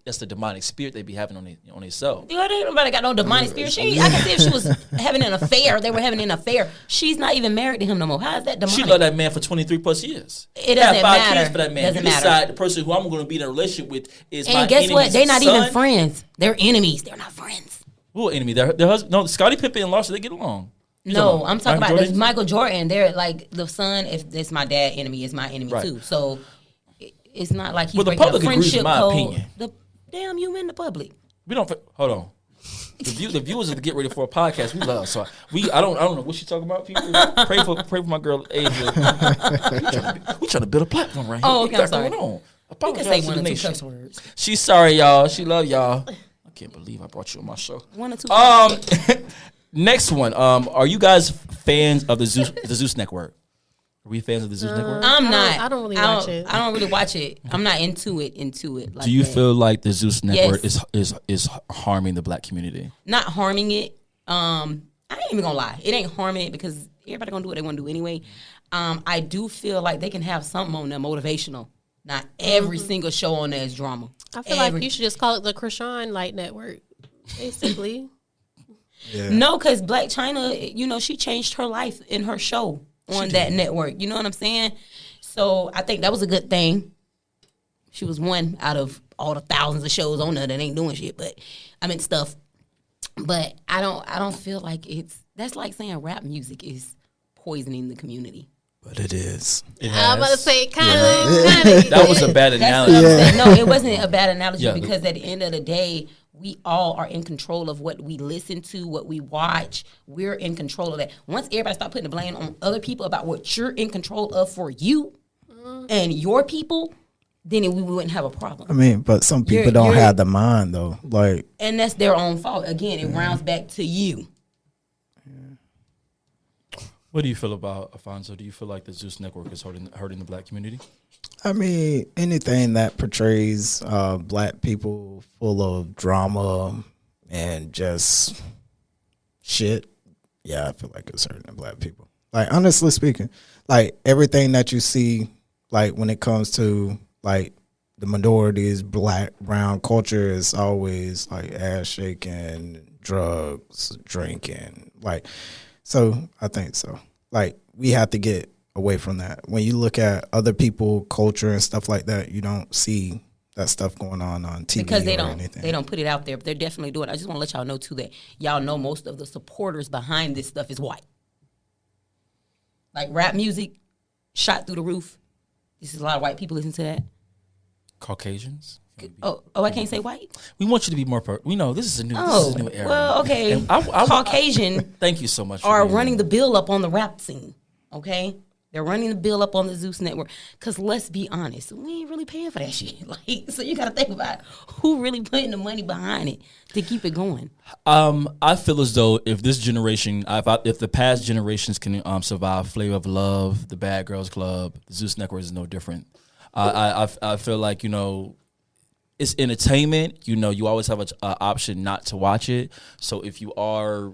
that's the demonic spirit they be having on themselves. You know, ain't nobody got no demonic spirit. I can see if she was having an affair. They were having an affair. She's not even married to him no more. How is that demonic? She loved that man for 23 plus years. It Had doesn't 5 matter. kids for that man. Doesn't You matter. decide the person who I'm going to be in a relationship with is my And guess what? enemy's They're not even son. friends. They're enemies. They're not friends. Who enemy? Their husband? No, Scottie Pippen and Larsa, they get along. You No, I'm talking about this Jordan? Michael Jordan. They're like the son. If it's my dad enemy, it's my enemy Right. too. So it's not like he's Well, the breaking a public agrees friendship with my code. opinion. Damn, you in the public. We don't. Hold on. The viewers of the Get Ready for a Podcast, we love. So I don't know what she talking about. People pray for my girl Asia. We trying to build a platform right here. Oh, What okay, got I'm sorry. going on? You can Apologize say to one the or two nation. curse words. She's sorry, y'all. She love y'all. I can't believe I brought you on my show. One or two. Next one. Are you guys fans of the Zeus Network? Are we fans of the Zeus Network? I'm not. I don't really watch it. I don't really watch it. I'm not into it. Like Do you that. feel like the Zeus Network Yes. is harming the black community? Not harming it? I ain't even gonna lie. It ain't harming it because everybody gonna do what they want to do anyway. I do feel like they can have something on there motivational. Not every single show on there is drama. I feel like you should just call it the Krishan Light Network, basically. No, because Black China, you know, she changed her life in her show on that network. You know what I'm saying? So I think that was a good thing. She was one out of all the thousands of shows on there that ain't doing shit, but I mean stuff. But I don't feel like that's like saying rap music is poisoning the community. But it is. I'm about to say kind of. That was a bad That's analogy. what I'm saying. No, it wasn't a bad analogy Yeah. because at the end of the day, we all are in control of what we listen to, what we watch. We're in control of that. Once everybody start putting the blame on other people about what you're in control of for you and your people, then we wouldn't have a problem. I mean, but some people don't you're- have the mind though. Like, And that's their own fault. Again, it rounds back to you. What do you feel about Alfonso? Do you feel like the Zeus Network is hurting the black community? I mean, anything that portrays black people full of drama and just shit, yeah, I feel like it's hurting the black people. Like, honestly speaking, like everything that you see, like when it comes to like the minorities, black, brown culture is always like ass shaking, drugs, drinking, like. So I think so. Like we have to get away from that. When you look at other people, culture and stuff like that, you don't see that stuff going on TV Because they or don't anything. they don't put it out there, but they're definitely doing it. I just want to let y'all know too that y'all know most of the supporters behind this stuff is white. Like rap music, shot through the roof. This is a lot of white people listen to that. Caucasians? Oh, I can't say white. We want you to be more. We know this is a new. Oh, this is a new era. well, okay. And Caucasian thank you so much. For are being running here. the bill up on the rap scene. Okay, they're running the bill up on the Zeus Network. Cause let's be honest, we ain't really paying for that shit. Like, so you got to think about who really putting the money behind it to keep it going. I feel as though if this generation, if the past generations can survive Flavor of Love, the Bad Girls Club, the Zeus Network is no different. I feel like, you know, it's entertainment. You know, you always have an option not to watch it. So if you are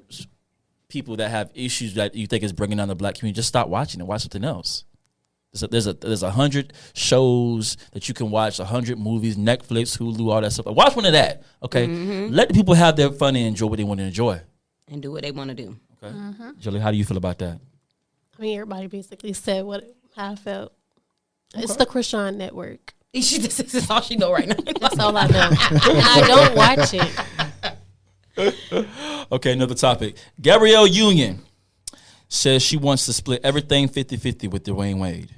people that have issues that you think is bringing down the black community, just stop watching it. Watch something else. There's 100 shows that you can watch, 100 movies, Netflix, Hulu, all that stuff. Watch one of that, okay? Let the people have their fun and enjoy what they want to enjoy. And do what they want to do. Okay, Jolie, how do you feel about that? I mean, everybody basically said how I felt. It's the Krishan Network. This is all she know right now. That's all I know. And I don't watch it. Okay, another topic. Gabrielle Union says she wants to split everything 50-50 with Dwayne Wade.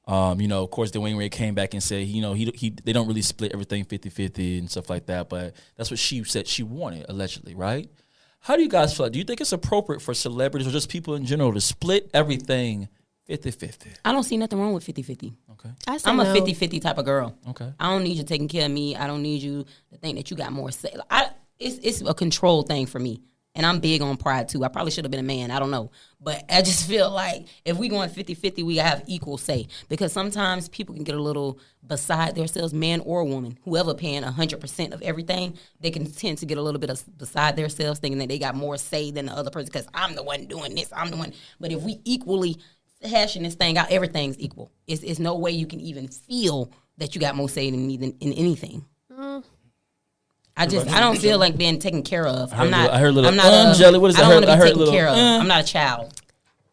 Of course, Dwayne Wade came back and said, they don't really split everything 50-50 and stuff like that, but that's what she said she wanted, allegedly, right? How do you guys feel? Do you think it's appropriate for celebrities or just people in general to split everything 50-50? I don't see nothing wrong with 50-50. Okay. I'm a 50-50 type of girl. Okay. I don't need you taking care of me. I don't need you to think that you got more say. It's a control thing for me. And I'm big on pride, too. I probably should have been a man. I don't know. But I just feel like if we going 50-50, we have equal say. Because sometimes people can get a little beside themselves, man or woman. Whoever paying 100% of everything, they can tend to get a little bit of beside themselves, thinking that they got more say than the other person because I'm the one doing this, I'm the one. But if we equally hashing this thing out, everything's equal. It's no way you can even feel that you got more say than me in anything. I don't feel like being taken care of. I heard a little Jelly. What is that? I don't want to be taken little, care of. I'm not a child.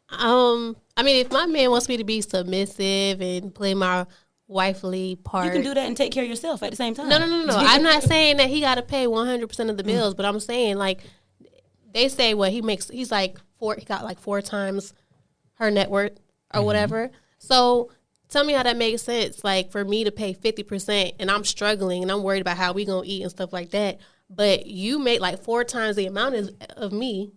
I mean, if my man wants me to be submissive and play my wifely part, You can do that and take care of yourself at the same time. No. I'm not saying that he got to pay 100% of the bills, but I'm saying like they say he's like he got like 4 times her net worth or whatever. So tell me how that makes sense. Like for me to pay 50% and I'm struggling and I'm worried about how we gonna eat and stuff like that, but you make like 4 times the amount of me.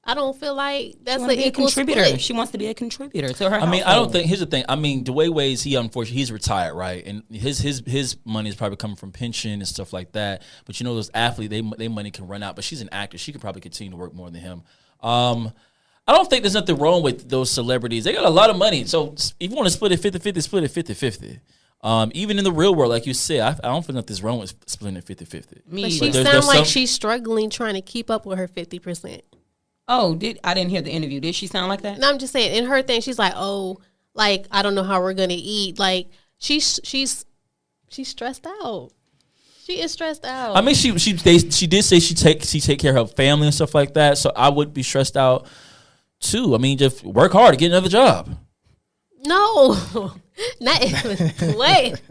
I don't feel like that's an equal contributor. split. She wants to be a contributor to her. I mean, I don't think. Here's the thing. I mean, Dwayne Wade's unfortunately he's retired, right? And his money is probably coming from pension and stuff like that. But those athletes, they money can run out. But she's an actor; she could probably continue to work more than him. I don't think there's nothing wrong with those celebrities. They got a lot of money. So if you want to split it 50-50, split it 50-50. Even in the real world, like you said, I don't think nothing's wrong with splitting it 50-50. But she sounds like she's struggling trying to keep up with her 50%. Oh, I didn't hear the interview. Did she sound like that? No, I'm just saying. In her thing, she's like, like I don't know how we're gonna eat. Like she's stressed out. She is stressed out. I mean, she did say she take care of her family and stuff like that. So I would be stressed out too. I mean, just work hard to get another job. No, not even. Wait.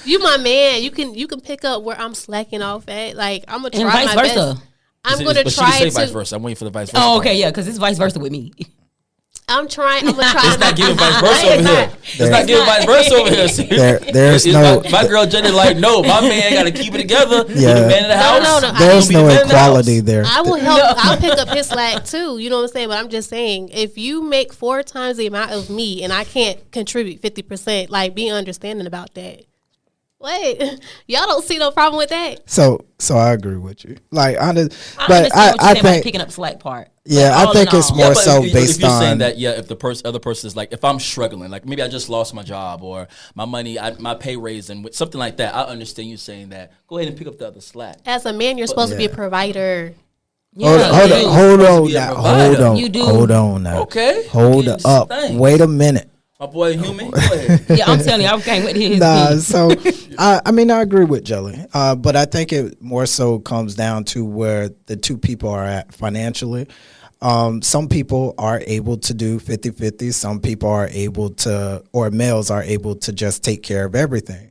You my man. You can pick up where I'm slacking off at. Like I'm gonna try and vice my versa. best. I'm gonna but try she didn't to. say vice versa. I'm waiting for the vice versa. Oh, okay, yeah, because it's vice versa with me. I'm gonna try. It's not giving vice versa over here. It's not giving vice versa over here. There's no. My girl Jenny like, no, my man got to keep it together. Yeah. Be the man of the house. No. There's no equality there. I will help. I'll pick up his slack too. You know what I'm saying? But I'm just saying, if you make 4 times the amount of me and I can't contribute 50%, like be understanding about that. Wait, y'all don't see no problem with that? So I agree with you. Like, I think picking up slack part. Yeah, I think it's more so based if you're saying on that. Yeah, if the other person is like, if I'm struggling, like maybe I just lost my job or my money, my pay raise and something like that. I understand you saying that. Go ahead and pick up the other slack. As a man, you're supposed to be a provider. Hold on. You do. Hold on now. Okay. Hold up. Thanks. Wait a minute. My boy Human. Go ahead. Yeah, I'm telling you, I can't wait to hear his piece. So I mean, I agree with Jelly, but I think it more so comes down to where the two people are at financially. Some people are able to do 50-50. Some people are able to, or males are able to just take care of everything.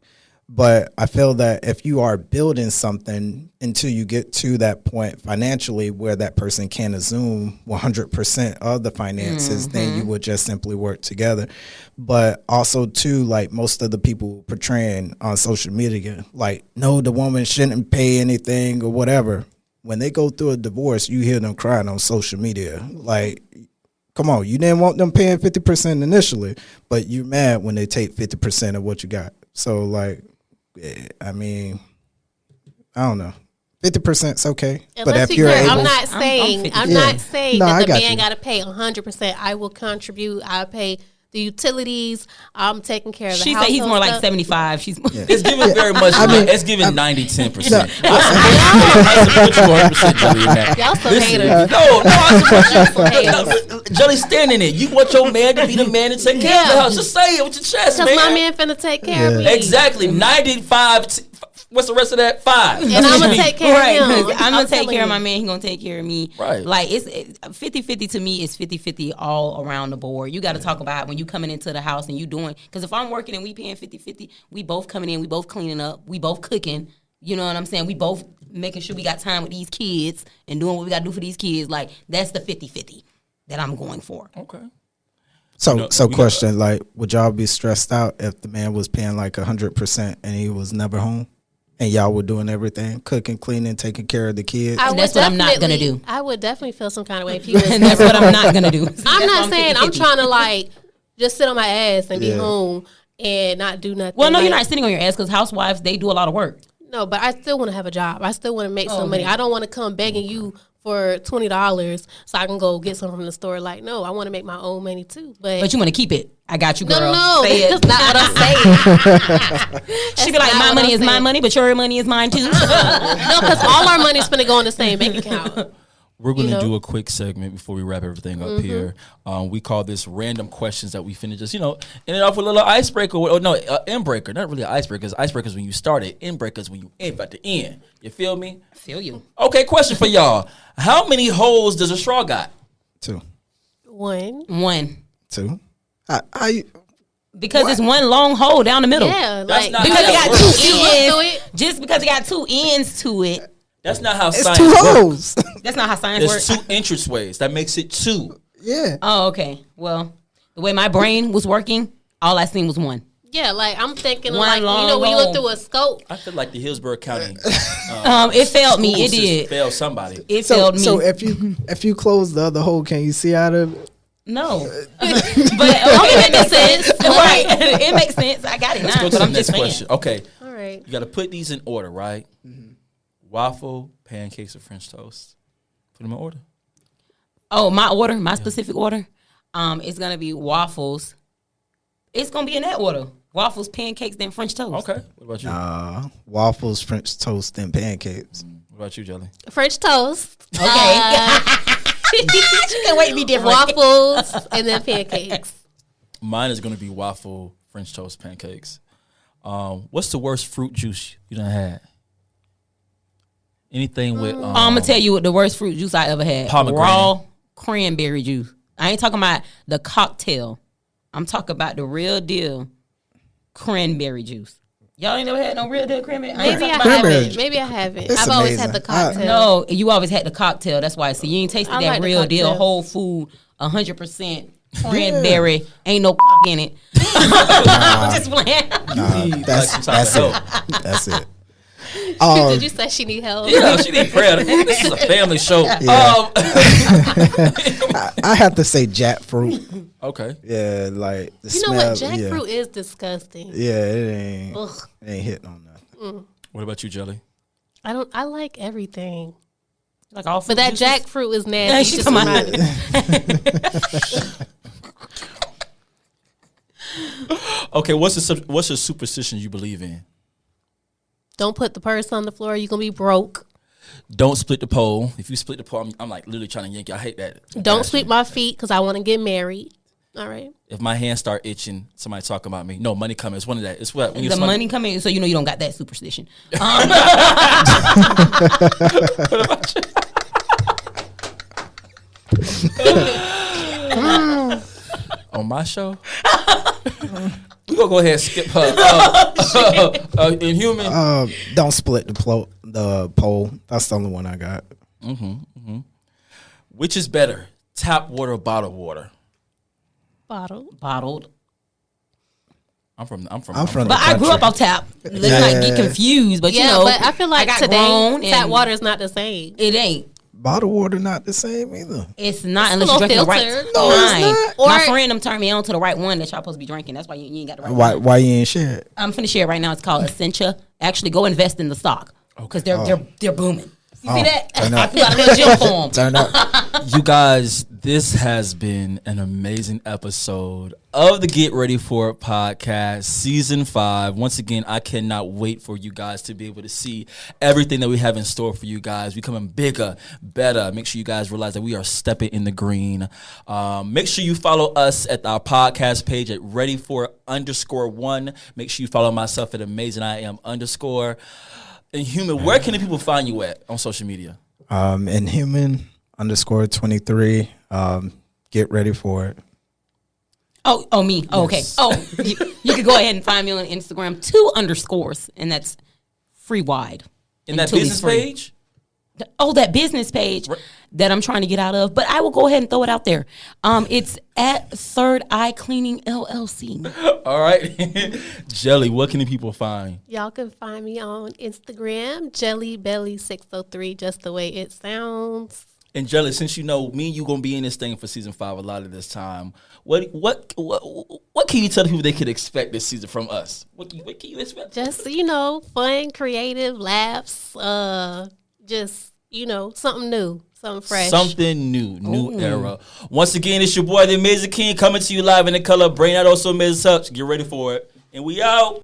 But I feel that if you are building something until you get to that point financially where that person can assume 100% of the finances, then you would just simply work together. But also, too, like most of the people portraying on social media, like, no, the woman shouldn't pay anything or whatever. When they go through a divorce, you hear them crying on social media. Like, come on, you didn't want them paying 50% initially, but you're mad when they take 50% of what you got. So, like, I mean, I don't know. 50% is okay. And but let's if be you're clear, able, I'm not saying No, that I the got man you. got to pay 100%. I will contribute. I'll pay the utilities. I'm taking care of the She household said he's more like stuff. 75. She's It's giving very much. It's giving 90-10%. Y'all some haters. No, I support you. Haters. Jelly standing it. You want your man to be the man and take care of the house. Just say it with your chest, Because man. my man finna take care of me. Exactly. What's the rest of that? 5. And I'm gonna take care Right, of him. 'cause I'm gonna take telling care of you. my man. He gonna take care of me. Right. Like it's 50-50 to me. It's 50-50 all around the board. You got to talk about when you coming into the house and you doing. Because if I'm working and we paying 50-50, we both coming in, we both cleaning up, we both cooking. You know what I'm saying? We both making sure we got time with these kids and doing what we got to do for these kids. Like that's the 50-50 that I'm going for. Okay. So, No, so we- question, like, would y'all be stressed out if the man was paying like 100% and he was never home, and y'all were doing everything, cooking, cleaning, taking care of the kids? I And would that's what I'm not gonna definitely- do. I would definitely feel some kind of way if he was. And that's what I'm not gonna do. I'm not saying I'm 50-50. trying to like just sit on my ass and be Yeah. home and not do nothing. Well, no, you're Like, not sitting on your ass because housewives they do a lot of work. No, but I still want to have a job. I still want to make some money. okay. I don't want to come begging you for $20 so I can go get some from the store. Like, no, I want to make my own money too. But you want to keep it. I got you, girl. no, Say it. that's not what I'm saying. She be like, not my what money I'm is my saying. money, but your money is mine too. No, because all our money's going to go in the same bank account. We're going to You know? do a quick segment before we wrap everything up here. We call this random questions that we finna just, end it off with a little icebreaker. Or no, end breaker. Not really an icebreaker. Because icebreakers when you start it. End breakers when you end at the end. You feel me? Feel you. Okay, question for y'all. How many holes does a straw got? 2. One. 2. I Because it's one long hole down the middle. Yeah, That's like not Because it how got that works. You look through two it. ends. Just because it got 2 ends to it, That's not how it's science 2 works. holes. that's not how science There's works. 2 entranceways. That makes it 2. Yeah. Oh, okay. Well, the way my brain was working, all I seen was one. Yeah, like I'm thinking, One like long when you hole. look through a scope. I feel like the Hillsborough County It failed me. school It system did. failed somebody. It So, failed me. so if you close the other hole, can you see out of it? No, but it makes sense. Right? It makes sense. I got it Let's now. go to But the I'm next just saying. question. Okay, All right. you got to put these in order, right? Waffle, pancakes, or French toast. Put them in order. Oh, my order, my specific order. It's gonna be waffles. It's gonna be in that order: waffles, pancakes, then French toast. Okay. What about you? Waffles, French toast, and pancakes. What about you, Jelly? French toast. Okay. She can't wait to be different. Waffles and then pancakes. Mine is going to be waffle, French toast, pancakes. What's the worst fruit juice you done had? Anything with I'm gonna tell you what the worst fruit juice I ever had: Pomegranate. raw cranberry juice. I ain't talking about the cocktail. I'm talking about the real deal cranberry juice. Y'all ain't never had no real deal cranberry. I ain't Maybe I talking about Cranberry haven't. juice. Maybe I haven't. It's I've always had the amazing. cocktail. No, you always had the cocktail. That's why. See, you ain't tasted I that like the real deal, cocktail. whole food, 100% cranberry. Ain't no in it. I'm just playing. like some type That's of it. That's it. Did you say she need help? Yeah, she need prayer. This is a family show. I have to say jackfruit. Okay. Yeah, like the You smell. know what? yeah. Jackfruit is disgusting. Yeah, it Ugh. ain't hitting on nothing. What about you, Jelly? I like everything. Like all But that juices. jackfruit is Yeah, nasty. she Just talking about- reminded me. Okay, what's a superstition you believe in? Don't put the purse on the floor. You're going to be broke. Don't split the pole. If you split the pole, I'm like literally trying to yank you. I hate that. Don't sweep my feet because I want to get married. All right. If my hands start itching, somebody talking about me. No, money coming. It's one of that. It's what when you The money coming, so you know you don't got that superstition. on my show. We gonna go ahead and skip her. Inhuman. Don't split the pole. That's the only one I got. Which is better, tap water or bottled water? Bottled. I'm from. But I grew up on tap. Let's not get confused. But Yeah, you know, but I feel like got today grown tap and water is not the same. It ain't. Bottled water not the same either. It's not unless a you little drink the right filtered. No, it's kind. not. Or- My friend them turned me on to the right one that y'all supposed to be drinking. That's why you ain't got the right Why one. why you ain't share it? I'm finna share it right now. It's called Essentia. Actually, go invest in the stock because they're booming. You see that? turn I up. got a little gym for him. Turn up. You guys, this has been an amazing episode of the Get Ready For It podcast, season 5. Once again, I cannot wait for you guys to be able to see everything that we have in store for you guys. We're coming bigger, better. Make sure you guys realize that we are stepping in the green. Make sure you follow us at our podcast page at ready4_1. Make sure you follow myself at amazingiam_. And Human, where can the people find you at on social media? And human _23. Get ready for it. Oh, me. Oh, okay. Oh, you could go ahead and find me on Instagram, 2 underscores, and that's free wide. In that Until he's business free. page? Oh, that business page that I'm trying to get out of, but I will go ahead and throw it out there. It's at Third Eye Cleaning LLC. All right. Jelly, what can the people find? Y'all can find me on Instagram, JellyBelly603, just the way it sounds. And Jelly, since you know me and you gonna be in this thing for season 5 a lot of this time, what can you tell the people they could expect this season from us? What can you expect? Just, fun, creative, laughs, just, something new, something fresh. Something new era. Once again, it's your boy, the Amazing King, coming to you live in the color. Bring that also amazing touch. Get ready for it. And we out.